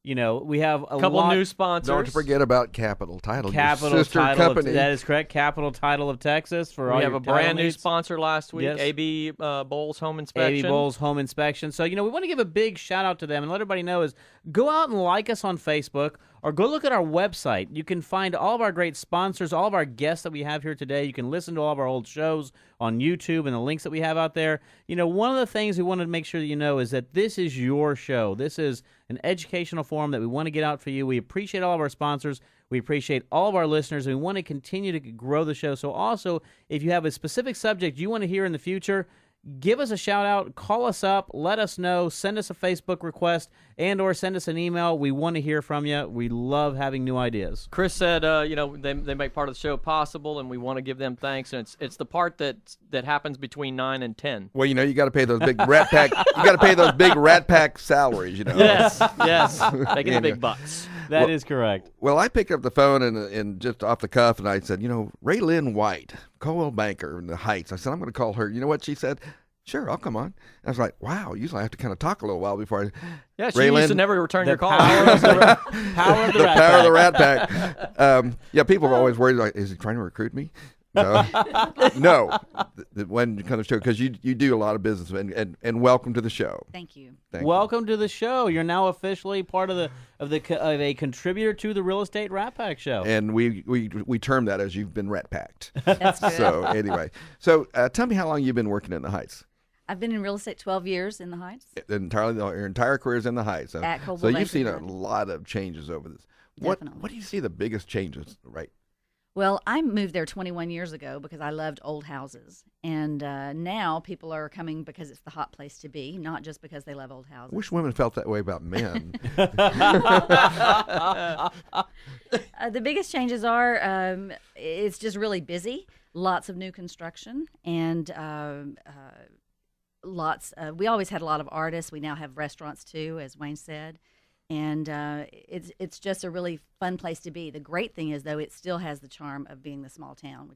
You know, we have a couple new sponsors. Don't forget about Capital Title, Capital your sister Title company. that is correct. Capital Title of Texas for all We your have a title brand new needs. sponsor last week, Yes. AB Bowles Home Inspection. AB Bowles Home Inspection. So, you know, we want to give a big shout out to them and let everybody know is go out and like us on Facebook or go look at our website. You can find all of our great sponsors, all of our guests that we have here today. You can listen to all of our old shows on YouTube and the links that we have out there. You know, one of the things we want to make sure that you know is that this is your show. This is an educational forum that we want to get out for you. We appreciate all of our sponsors. We appreciate all of our listeners. And we want to continue to grow the show. So also, if you have a specific subject you want to hear in the future, give us a shout out, call us up, let us know, send us a Facebook request, and or send us an email. We want to hear from you. We love having new ideas. Chris said, you know, they make part of the show possible, and we want to give them thanks. And it's the part that happens between 9 and 10. Well, you know, you got to pay those big Rat Pack. You got to pay those big Rat Pack salaries. You know. Yes, making the big bucks. That is correct. Well, I picked up the phone and just off the cuff, and I said, you know, Rae Lynn White, Coldwell Banker in the Heights. I said, I'm going to call her. You know what she said? Sure, I'll come on. I was like, wow, usually I have to kind of talk a little while before I... Yeah, she Rae used Lynn, to never return your call. Power of the power of the Rat Pack. Yeah, people have always worried, like, is he trying to recruit me? No, no. When it comes to because you do a lot of business, and welcome to the show. Thank you. Welcome to the show. You're now officially part of a contributor to the Real Estate Rat Pack show. And we term that as you've been rat packed. That's good. So anyway, tell me how long you've been working in the Heights. I've been in real estate 12 years in the Heights. Your entire career is in the Heights. So, At Coldwell so you've seen a Banker. lot of changes over this. Definitely. What do you see the biggest changes? Right. Well, I moved there 21 years ago because I loved old houses. And now people are coming because it's the hot place to be, not just because they love old houses. I wish women felt that way about men. The biggest changes are it's just really busy, lots of new construction, and we always had a lot of artists. We now have restaurants too, as Wayne said. And it's just a really fun place to be. The great thing is, though, it still has the charm of being the small town,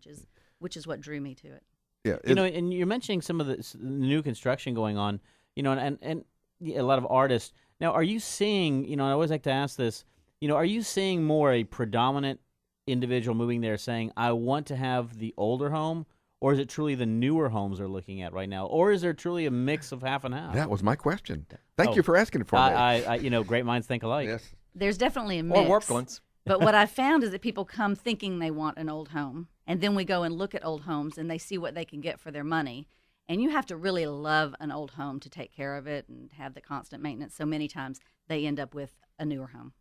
which is what drew me to it. Yeah, and you're mentioning some of the new construction going on, and a lot of artists. Now, are you seeing, and I always like to ask this, are you seeing more a predominant individual moving there saying, I want to have the older home, or is it truly the newer homes they're looking at right now, or is there truly a mix of half and half? That was my question. Thank you for asking it for me. I great minds think alike. Yes. There's definitely a mix. Or warped ones. But what I found is that people come thinking they want an old home, and then we go and look at old homes, and they see what they can get for their money. And you have to really love an old home to take care of it and have the constant maintenance. So many times they end up with a newer home.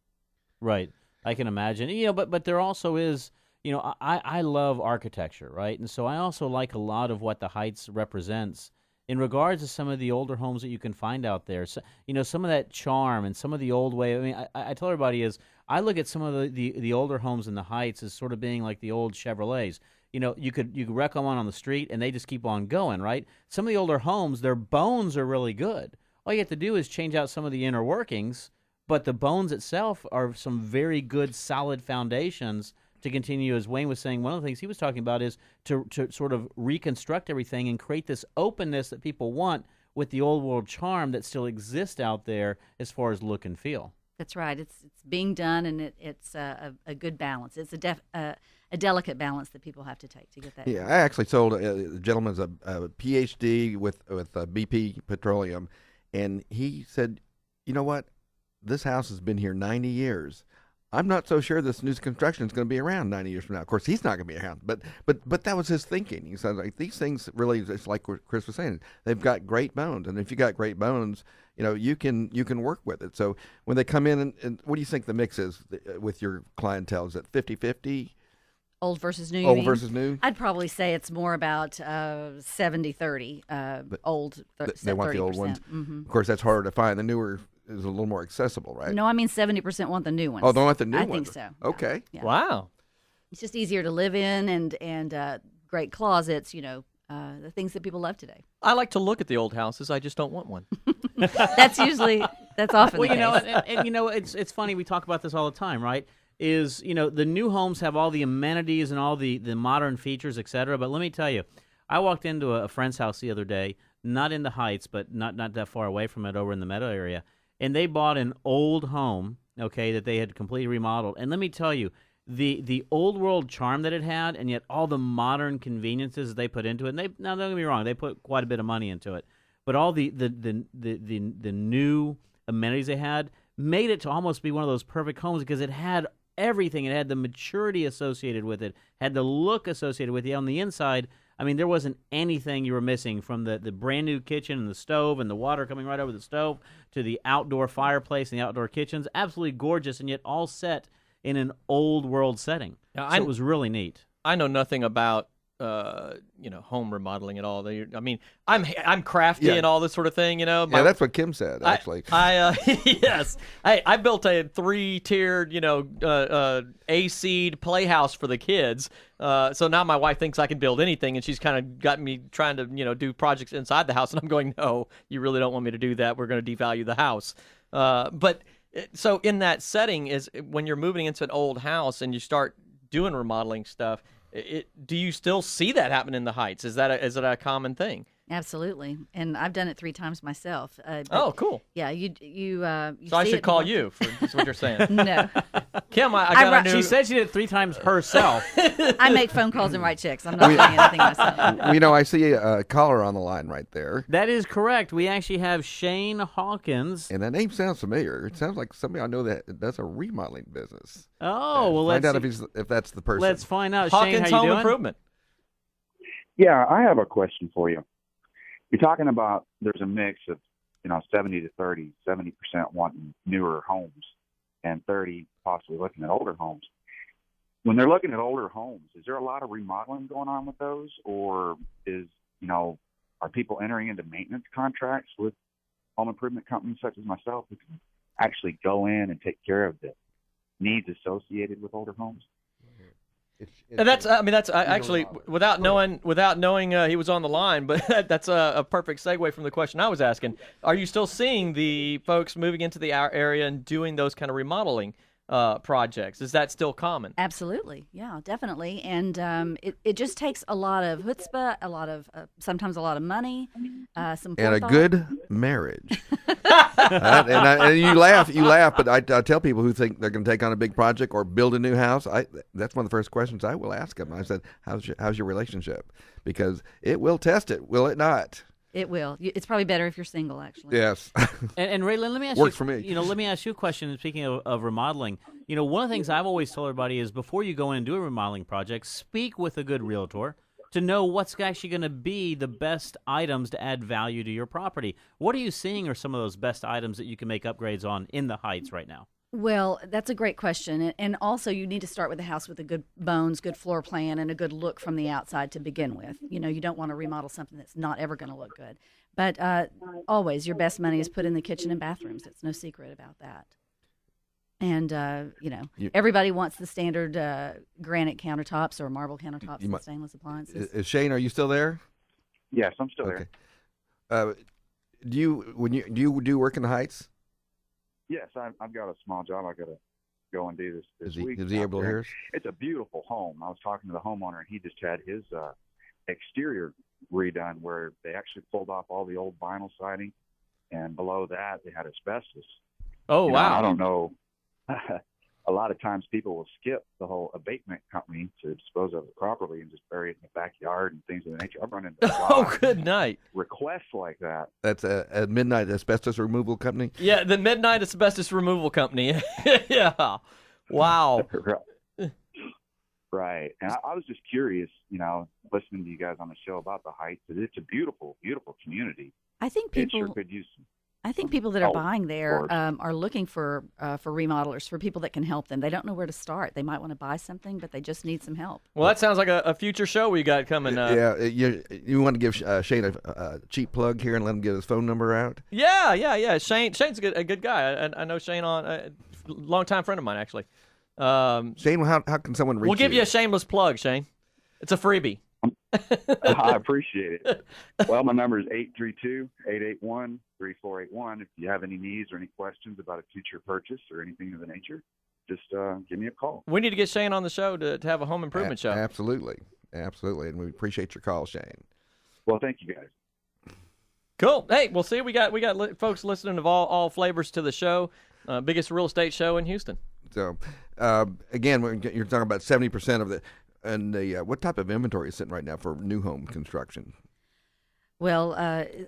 Right. I can imagine. But there also is, I love architecture, right? And so I also like a lot of what the Heights represents in regards to some of the older homes that you can find out there. So, some of that charm and some of the old way. I mean, I tell everybody I look at some of the older homes in the Heights as sort of being like the old Chevrolets. You could wreck them on the street and they just keep on going, right? Some of the older homes, their bones are really good. All you have to do is change out some of the inner workings, but the bones itself are some very good, solid foundations to continue. As Wayne was saying, one of the things he was talking about is to sort of reconstruct everything and create this openness that people want with the old world charm that still exists out there as far as look and feel. That's right. It's being done, and it's a good balance. It's a delicate balance that people have to take to get that. Yeah, I actually told a gentleman's a PhD with BP Petroleum, and he said, you know what? This house has been here 90 years. I'm not so sure this new construction is going to be around 90 years from now. Of course, he's not going to be around, but that was his thinking. He said, like, these things really, it's like what Chris was saying, they've got great bones, and if you got great bones, you can work with it. So when they come in, and what do you think the mix is with your clientele? Is it 50-50? Old versus new? Old versus new? I'd probably say it's more about 70-30. Old, they want the old ones. Mm-hmm. Of course, that's harder to find. The newer is a little more accessible, right? No, I mean 70% want the new ones. Oh, they want the new ones? I think so. Okay. Yeah. Wow. It's just easier to live in, and great closets, the things that people love today. I like to look at the old houses. I just don't want one. That's often well, the case. it's funny. We talk about this all the time, right? Is the new homes have all the amenities and all the modern features, et cetera. But let me tell you, I walked into a friend's house the other day, not in the Heights, but not that far away from it, over in the Meadow area, and they bought an old home, okay, that they had completely remodeled. And let me tell you, the old world charm that it had, and yet all the modern conveniences they put into it. And now don't get me wrong, they put quite a bit of money into it, but all the new amenities they had made it to almost be one of those perfect homes because it had everything. It had the maturity associated with it, had the look associated with it. On the inside, I mean, there wasn't anything you were missing, from the brand new kitchen and the stove and the water coming right over the stove to the outdoor fireplace and the outdoor kitchens. Absolutely gorgeous, and yet all set in an old world setting. Now, so it was really neat. I know nothing about home remodeling at all. I mean, I'm crafty and all this sort of thing. Yeah, that's what Kim said. Actually, yes, I built a 3-tiered, A-seed playhouse for the kids. So now my wife thinks I can build anything, and she's kind of got me trying to do projects inside the house, and I'm going, no, you really don't want me to do that. We're going to devalue the house. But so in that setting is when you're moving into an old house and you start doing remodeling stuff. Do you still see that happen in the Heights? Is it a common thing? Absolutely, and I've done it 3 times myself. Oh, cool. Yeah, you So I see should it call more- you. That's what you're saying. No, Kim, I got a new. She said she did it 3 times herself. I make phone calls and write checks. I'm not doing anything myself. You know, I see a caller on the line right there. That is correct. We actually have Shane Hawkins. And that name sounds familiar. It sounds like somebody I know that does a remodeling business. Oh, well, Find let's out if that's the person. let's find out. Hawkins Shane, how you Home doing? Improvement. Yeah, I have a question for you. You're talking about there's a mix of, 70 to 30, 70% wanting newer homes and 30 possibly looking at older homes. When they're looking at older homes, is there a lot of remodeling going on with those, or are people entering into maintenance contracts with home improvement companies such as myself who can actually go in and take care of the needs associated with older homes? And that's actually without knowing he was on the line, but that's a perfect segue from the question I was asking. Are you still seeing the folks moving into the area and doing those kind of remodeling projects? Is that still common? Absolutely, yeah, definitely. And it just takes a lot of chutzpah, sometimes a lot of money, some and a forethought. good marriage. And you laugh, but I tell people who think they're going to take on a big project or build a new house, that's one of the first questions I will ask them. I said, how's your relationship? Because it will test it, will it not? It will. It's probably better if you're single, actually. Yes. And Rae Lynn, let me ask Works you. for me. Let me ask you a question. Speaking of remodeling, one of the things I've always told everybody is before you go in and do a remodeling project, speak with a good realtor to know what's actually going to be the best items to add value to your property. What are you seeing are some of those best items that you can make upgrades on in the Heights right now? Well, that's a great question. And also, you need to start with a house with a good bones, good floor plan, and a good look from the outside to begin with. You don't want to remodel something that's not ever going to look good. But always, your best money is put in the kitchen and bathrooms. It's no secret about that. And, everybody wants the standard granite countertops or marble countertops and stainless appliances. Shane, are you still there? Yes, I'm still there. Do you do work in the Heights? Yes, I've got a small job I got to go and do this week. Is he able to hear us? It's a beautiful home. I was talking to the homeowner, and he just had his exterior redone where they actually pulled off all the old vinyl siding, and below that they had asbestos. Oh, wow. I don't know. A lot of times people will skip the whole abatement company to dispose of it properly and just bury it in the backyard and things of the nature. I've run into good night. requests like that. That's a Midnight Asbestos Removal Company? Yeah, the Midnight Asbestos Removal Company. Yeah. Wow. Right. And I was just curious, listening to you guys on the show about the Heights. It's a beautiful, beautiful community. I think It people sure could use some. I think people that are Oh, buying there of course. are looking for remodelers, for people that can help them. They don't know where to start. They might want to buy something, but they just need some help. Well, that sounds like a future show we got coming up. Yeah, you want to give Shane a cheap plug here and let him get his phone number out? Yeah. Shane's a good guy. I know Shane a longtime friend of mine, actually. Shane, how can someone reach you? We'll give you a shameless plug, Shane. It's a freebie. I appreciate it. Well, my number is 832-881-3481. If you have any needs or any questions about a future purchase or anything of the nature, just give me a call. We need to get Shane on the show to have a home improvement show. Absolutely. And we appreciate your call, Shane. Well, thank you guys. Cool. Hey, we'll see. We got folks listening of all flavors to the show. Biggest real estate show in Houston. So, again, you're talking about 70% of the. And what type of inventory is sitting right now for new home construction? Well,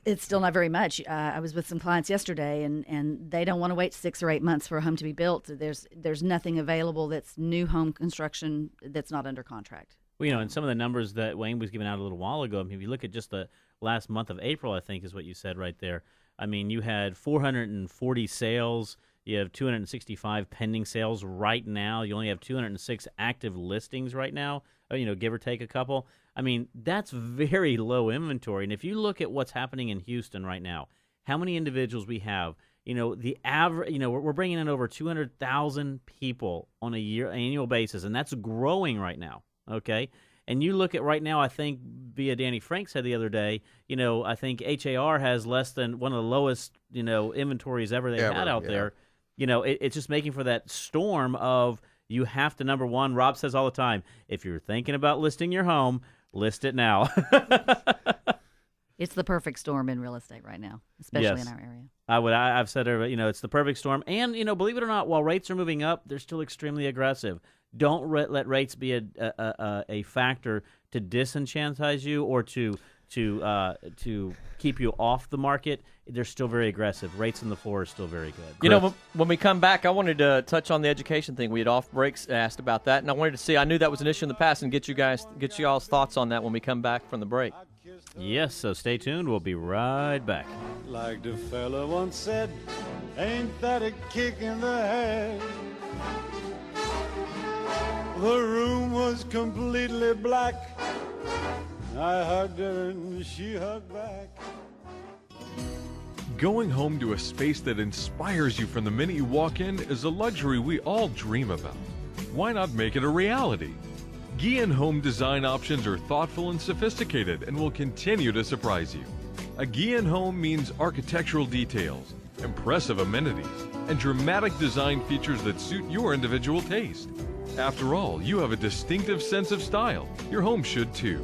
it's still not very much. I was with some clients yesterday, and they don't want to wait 6 or 8 months for a home to be built. There's nothing available that's new home construction that's not under contract. Well, and some of the numbers that Wayne was giving out a little while ago, if you look at just the last month of April, I think is what you said right there. I mean, you had 440 sales. You have 265 pending sales right now. You only have 206 active listings right now, give or take a couple. I mean, that's very low inventory. And if you look at what's happening in Houston right now, how many individuals we have, the average, we're bringing in over 200,000 people on annual basis, and that's growing right now, okay? And you look at right now, I think via Danny Frank said the other day, I think HAR has less than one of the lowest, inventories ever they've had out there. It's just making for that storm of you have to, number one, Rob says all the time, if you're thinking about listing your home, list it now. It's the perfect storm in real estate right now, especially in our area. I've said it, it's the perfect storm. And, believe it or not, while rates are moving up, they're still extremely aggressive. Don't let rates be a factor to disenchantise you or to keep you off the market. They're still very aggressive. Rates in the 4 are still very good. When we come back, I wanted to touch on the education thing. We had off breaks asked about that, and I wanted to see. I knew that was an issue in the past, and get y'all's thoughts on that when we come back from the break. Yes, so stay tuned. We'll be right back. Like the fella once said, ain't that a kick in the head? The room was completely black. I hugged her and she hugged back. Going home to a space that inspires you from the minute you walk in is a luxury we all dream about. Why not make it a reality? Guillen home design options are thoughtful and sophisticated and will continue to surprise you. A Guillen home means architectural details, impressive amenities, and dramatic design features that suit your individual taste. After all, you have a distinctive sense of style. Your home should too.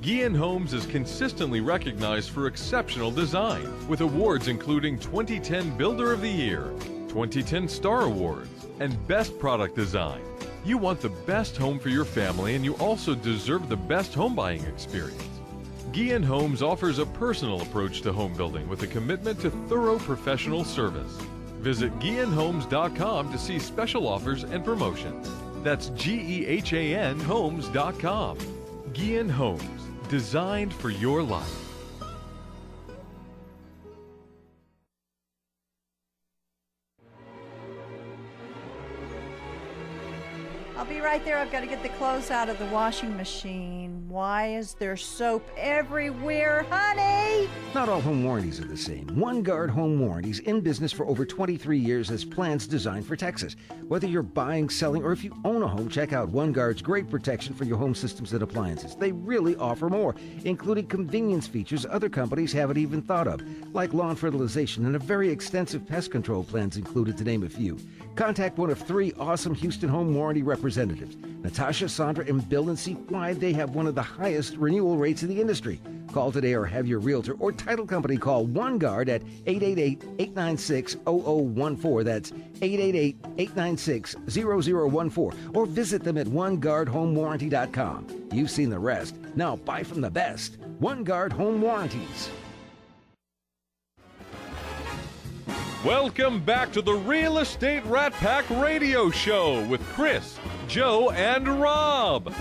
Guillen Homes is consistently recognized for exceptional design, with awards including 2010 Builder of the Year, 2010 Star Awards, and Best Product Design. You want the best home for your family, and you also deserve the best home buying experience. Guillen Homes offers a personal approach to home building with a commitment to thorough professional service. Visit GuillenHomes.com to see special offers and promotions. That's GEHAN Homes.com. Guillen Homes, designed for your life. I'll be right there. I've got to get the clothes out of the washing machine. Why is there soap everywhere, honey? Not all home warranties are the same. OneGuard Home Warranties, in business for over 23 years, has plans designed for Texas. Whether you're buying, selling, or if you own a home, check out OneGuard's great protection for your home systems and appliances. They really offer more, including convenience features other companies haven't even thought of, like lawn fertilization and a very extensive pest control plans included, to name a few. Contact one of 3 awesome Houston home warranty representatives, Natasha, Sandra, and Bill, and see why they have one of the highest renewal rates in the industry. Call today or have your realtor or title company call OneGuard at 888-896-0014. That's 888-896-0014. Or visit them at OneGuardHomeWarranty.com. You've seen the rest. Now buy from the best. OneGuard Home Warranties. Welcome back to the Real Estate Rat Pack Radio Show with Chris, Joe, and Rob.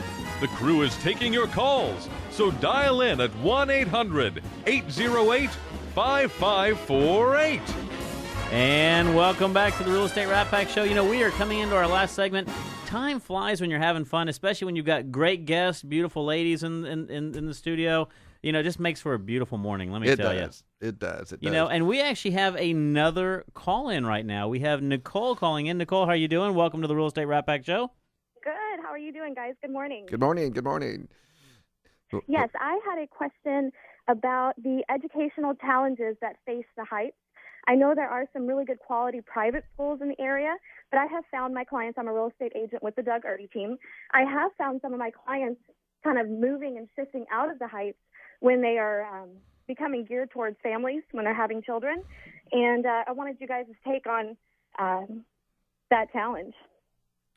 The crew is taking your calls, so dial in at 1-800-808-5548. And welcome back to the Real Estate Rat Pack Show. We are coming into our last segment. Time flies when you're having fun, especially when you've got great guests, beautiful ladies in the studio. It just makes for a beautiful morning, let me tell you. It does. And we actually have another call-in right now. We have Nicole calling in. Nicole, how are you doing? Welcome to the Real Estate Rat Pack Show. Good. How are you doing, guys? Good morning. Good morning. Good morning. Yes, I had a question about the educational challenges that face the Heights. I know there are some really good quality private schools in the area, but I have found my clients, I'm a real estate agent with the Doug Erdy team, I have found some of my clients kind of moving and shifting out of the Heights when they are becoming geared towards families, when they're having children. And I wanted you guys to take on that challenge.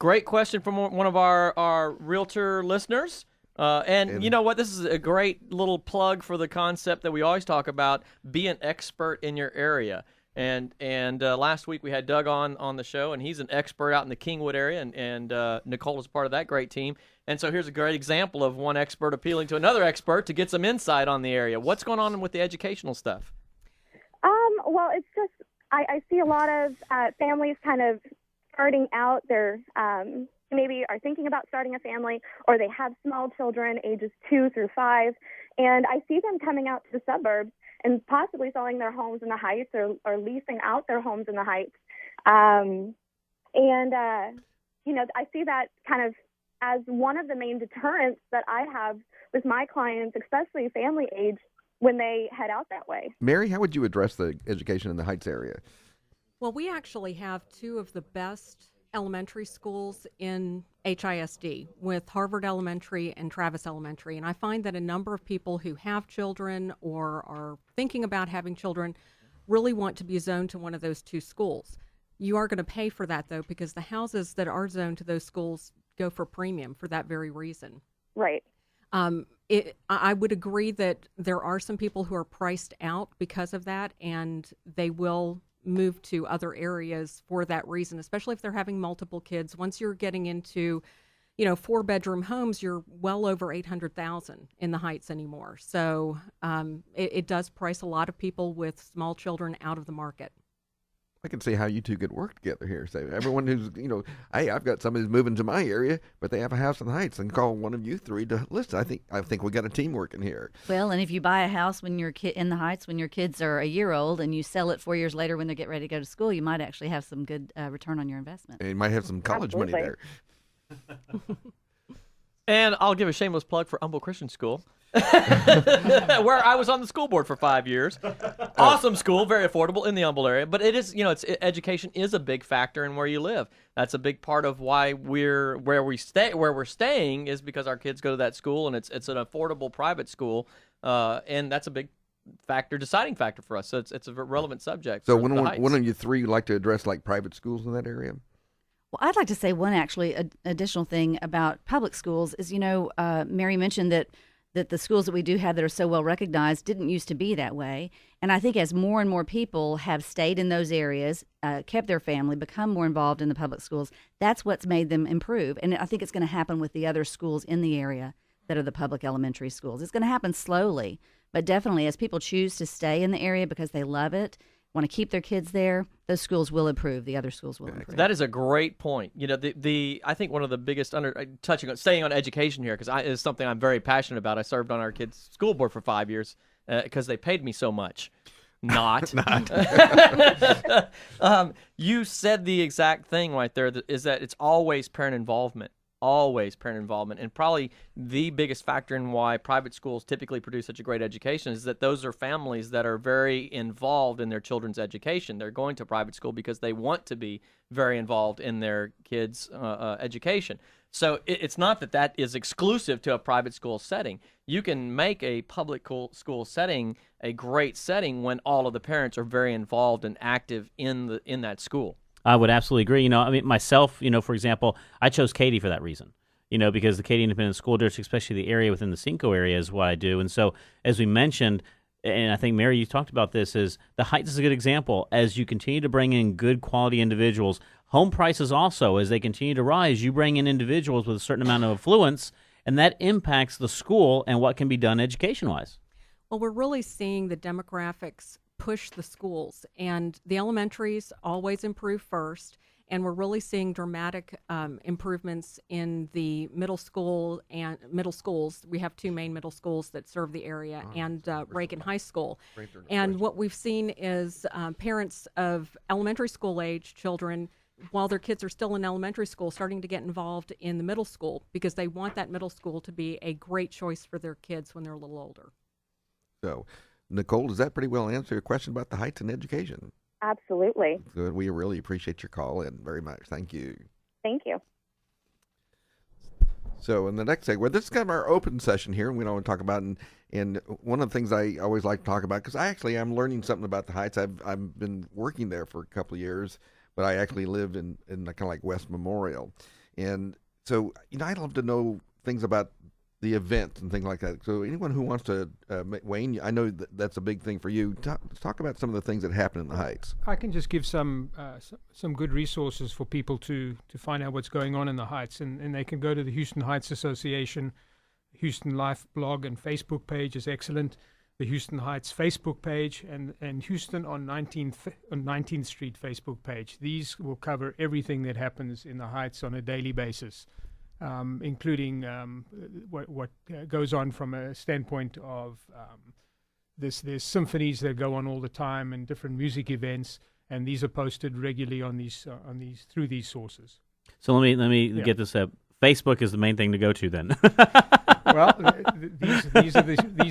Great question from one of our realtor listeners. And you know what? This is a great little plug for the concept that we always talk about, be an expert in your area. And last week we had Doug on the show, and he's an expert out in the Kingwood area, and Nicole is part of that great team. And so here's a great example of one expert appealing to another expert to get some insight on the area. What's going on with the educational stuff? Well, it's just I see a lot of families kind of starting out. They're maybe are thinking about starting a family, or they have small children, ages 2 through 5, and I see them coming out to the suburbs and possibly selling their homes in the Heights or leasing out their homes in the Heights. I see that kind of as one of the main deterrents that I have with my clients, especially family age, when they head out that way. Mary, how would you address the education in the Heights area? Well, we actually have 2 of the best elementary schools in HISD with Harvard Elementary and Travis Elementary, and I find that a number of people who have children or are thinking about having children really want to be zoned to one of those two schools. You are going to pay for that, though, because the houses that are zoned to those schools go for premium for that very reason. Right. I would agree that there are some people who are priced out because of that, and they will move to other areas for that reason, especially if they're having multiple kids. Once you're getting into, 4-bedroom homes, you're well over $800,000 in the Heights anymore. So it does price a lot of people with small children out of the market. I can see how you two could work together here. So everyone who's, hey, I've got somebody who's moving to my area, but they have a house in the Heights, and call one of you three to listen. I think we got a team working here. Well, and if you buy a house when you're in the Heights when your kids are a year old, and you sell it 4 years later when they get ready to go to school, you might actually have some good return on your investment. And you might have some college money there. And I'll give a shameless plug for Humble Christian School, where I was on the school board for 5 years. Awesome school, very affordable in the Humble area. But it is, education is a big factor in where you live. That's a big part of why where we're staying is because our kids go to that school, and it's an affordable private school, and that's a big deciding factor for us. So it's a relevant subject. So one of you three would like to address like private schools in that area? Well, I'd like to say one actually additional thing about public schools is, Mary mentioned that the schools that we do have that are so well recognized didn't used to be that way. And I think as more and more people have stayed in those areas, kept their family, become more involved in the public schools, that's what's made them improve. And I think it's going to happen with the other schools in the area that are the public elementary schools. It's going to happen slowly, but definitely as people choose to stay in the area because they love it, want to keep their kids there, those schools will improve. The other schools will improve. That is a great point. I think one of the biggest staying on education here, because it's something I'm very passionate about. I served on our kids' school board for 5 years because they paid me so much. Not. You said the exact thing right there, is that it's always parent involvement. Always parent involvement. And probably the biggest factor in why private schools typically produce such a great education is that those are families that are very involved in their children's education. They're going to private school because they want to be very involved in their kids' education. So it's not that is exclusive to a private school setting. You can make a public school setting a great setting when all of the parents are very involved and active in that school. I would absolutely agree. Myself, for example, I chose Katy for that reason, because the Katy Independent School District, especially the area within the Cinco area, is what I do. And so, as we mentioned, and I think, Mary, you talked about this, is the Heights is a good example. As you continue to bring in good quality individuals, home prices also, as they continue to rise, you bring in individuals with a certain amount of affluence, and that impacts the school and what can be done education-wise. Well, we're really seeing the demographics push the schools, and the elementaries always improve first, and we're really seeing dramatic improvements in the middle school and middle schools. We have two main middle schools that serve the area, and Reagan High School. And what we've seen is parents of elementary school age children, while their kids are still in elementary school, starting to get involved in the middle school because they want that middle school to be a great choice for their kids when they're a little older. So, Nicole, does that pretty well answer your question about the Heights and education? Absolutely. Good. We really appreciate your call in very much. Thank you. Thank you. So in the next segment, this is kind of our open session here, and we don't want to talk about, and one of the things I always like to talk about, because I actually am learning something about the Heights. I've been working there for a couple of years, but I actually lived in kind of like West Memorial. And so, I'd love to know things about the events and things like that. So anyone who wants to, Wayne, I know that's a big thing for you. Talk about some of the things that happen in the Heights. I can just give some good resources for people to find out what's going on in the Heights, and they can go to the Houston Heights Association. Houston Life blog and Facebook page is excellent. The Houston Heights Facebook page and Houston on 19th Street Facebook page. These will cover everything that happens in the Heights on a daily basis. Including what goes on from a standpoint of there's symphonies that go on all the time and different music events, and these are posted regularly on these through these sources. So let me get this up. Facebook is the main thing to go to then. Well, these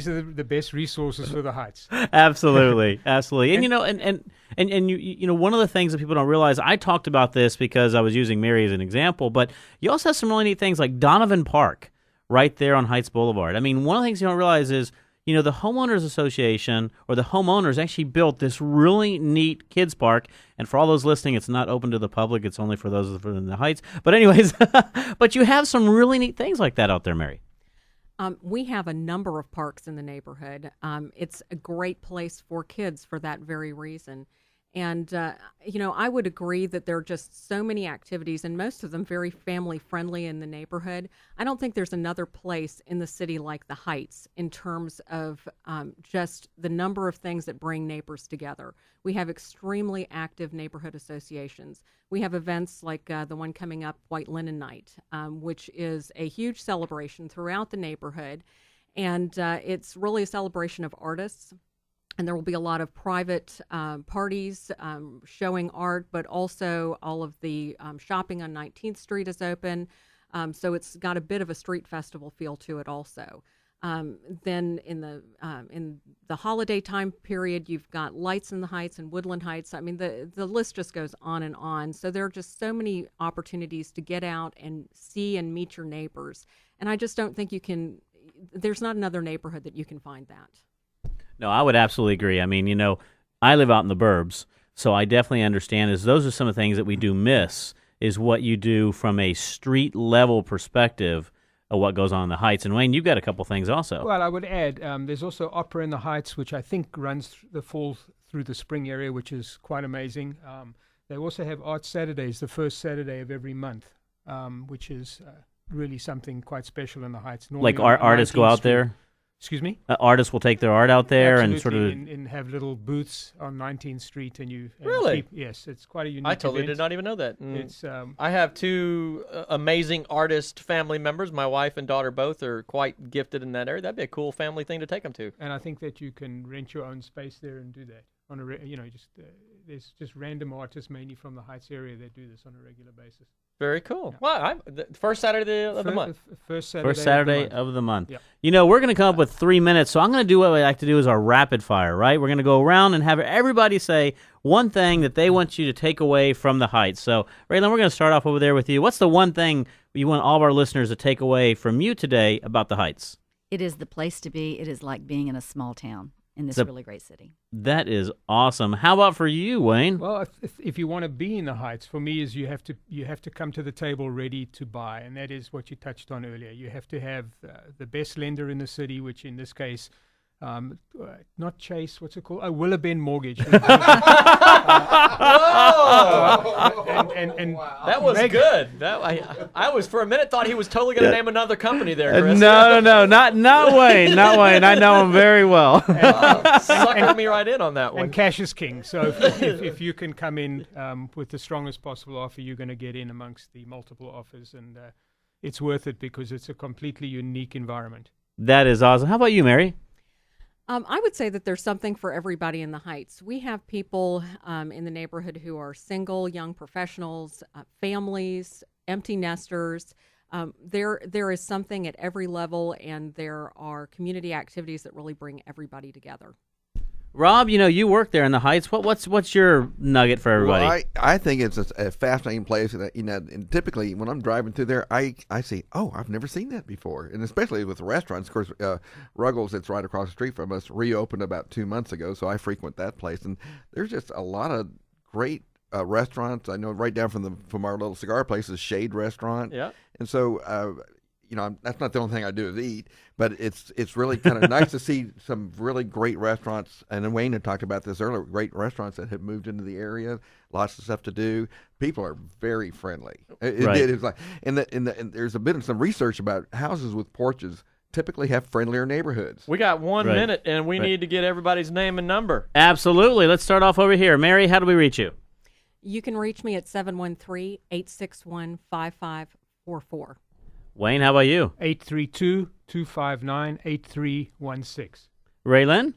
are the best resources for the Heights. Absolutely. And And you know, one of the things that people don't realize, I talked about this because I was using Mary as an example, but you also have some really neat things like Donovan Park right there on Heights Boulevard. I mean, one of the things you don't realize is, you know, the homeowners association or the homeowners actually built this really neat kids park. And for all those listening, it's not open to the public. It's only for those that are in the Heights. But anyways, but you have some really neat things like that out there, Mary. We have a number of parks in the neighborhood. It's a great place for kids for that very reason. And, you know, I would agree that there are just so many activities, and most of them very family-friendly in the neighborhood. I don't think there's another place in the city like the Heights in terms of just the number of things that bring neighbors together. We have extremely active neighborhood associations. We have events like the one coming up, White Linen Night, which is a huge celebration throughout the neighborhood. And it's really a celebration of artists. And there will be a lot of private parties showing art, but also all of the shopping on 19th Street is open. So it's got a bit of a street festival feel to it also. Then in the holiday time period, you've got Lights in the Heights and Woodland Heights. I mean, the list just goes on and on. So there are just so many opportunities to get out and see and meet your neighbors. And I just don't think there's not another neighborhood that you can find that. No, I would absolutely agree. I mean, you know, I live out in the burbs, so I definitely understand those are some of the things that we do miss is what you do from a street level perspective of what goes on in the Heights. And Wayne, you've got a couple things also. Well, I would add, there's also Opera in the Heights, which I think runs the fall through the spring area, which is quite amazing. They also have Art Saturdays, the first Saturday of every month, which is really something quite special in the Heights. Normally, like artists go out there? Excuse me? Artists will take their art out there. Absolutely, and sort of and have little booths on 19th Street, Really? Yes, it's quite a unique. I totally event. did not even know that. It's I have two amazing artist family members. My wife and daughter both are quite gifted in that area. That'd be a cool family thing to take them to. And I think that you can rent your own space there and do that on a there's just random artists mainly from the Heights area that do this on a regular basis. Very cool. Yeah. Well, first Saturday of the month. First Saturday of the month. Yep. You know, we're going to come up with 3 minutes, so I'm going to do what we like to do is our rapid fire, right? We're going to go around and have everybody say one thing that they want you to take away from the Heights. So, Rae Lynn, we're going to start off over there with you. What's the one thing you want all of our listeners to take away from you today about the Heights? It is the place to be. It is like being in a small town in this really great city. That is awesome. How about for you, Wayne? Well, if you want to be in the Heights, for me is you have to come to the table ready to buy, and that is what you touched on earlier. You have to have the best lender in the city, which in this case, not Chase, what's it called? Oh, Willow Bend Mortgage. Whoa! That was good. I was for a minute thought he was totally going to name another company there, Chris. No, not Wayne, not Wayne. I know him very well. Suckered me right in on that one. And cash is king. So if you can come in with the strongest possible offer, you're going to get in amongst the multiple offers, and it's worth it because it's a completely unique environment. That is awesome. How about you, Mary? I would say that there's something for everybody in the Heights. We have people in the neighborhood who are single, young professionals, families, empty nesters. There is something at every level, and there are community activities that really bring everybody together. Rob, you know, you work there in the Heights. What's your nugget for everybody? Well, I think it's a fascinating place. That, you know, and typically when I'm driving through there, I see, I've never seen that before. And especially with the restaurants. Of course, Ruggles, that's right across the street from us, reopened about 2 months ago, so I frequent that place. And there's just a lot of great restaurants. I know right down from our little cigar place is Shade Restaurant. Yeah. And so, you know, that's not the only thing I do is eat, but it's really kind of nice to see some really great restaurants. And then Wayne had talked about this earlier, great restaurants that have moved into the area, lots of stuff to do. People are very friendly. It's like, and there's been some research about houses with porches typically have friendlier neighborhoods. We got 1 minute, and we need to get everybody's name and number. Absolutely. Let's start off over here. Mary, how do we reach you? You can reach me at 713-861-5544. Wayne, how about you? 832-259-8316. Rae Lynn?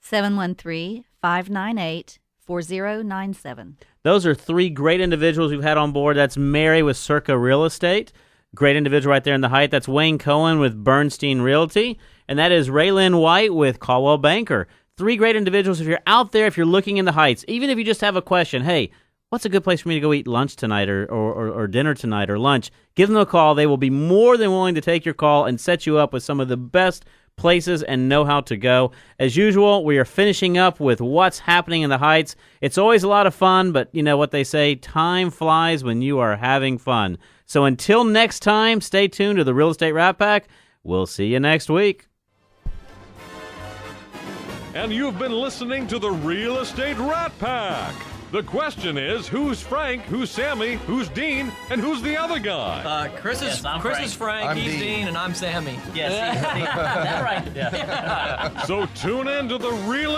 713-598-4097. Those are 3 great individuals we've had on board. That's Mary with Circa Real Estate. Great individual right there in the Height. That's Wayne Cohen with Bernstein Realty. And that is Rae Lynn White with Coldwell Banker. 3 great individuals. If you're out there, if you're looking in the Heights, even if you just have a question, hey, what's a good place for me to go eat lunch tonight or dinner tonight or lunch, give them a call. They will be more than willing to take your call and set you up with some of the best places and know how to go. As usual, we are finishing up with what's happening in the Heights. It's always a lot of fun, but you know what they say, time flies when you are having fun. So until next time, stay tuned to the Real Estate Rat Pack. We'll see you next week. And you've been listening to the Real Estate Rat Pack. The question is, who's Frank, who's Sammy, who's Dean, and who's the other guy? Chris is Frank, I'm he's Dean. Dean, and I'm Sammy. Yes, that's right. Yeah. So tune in to the Real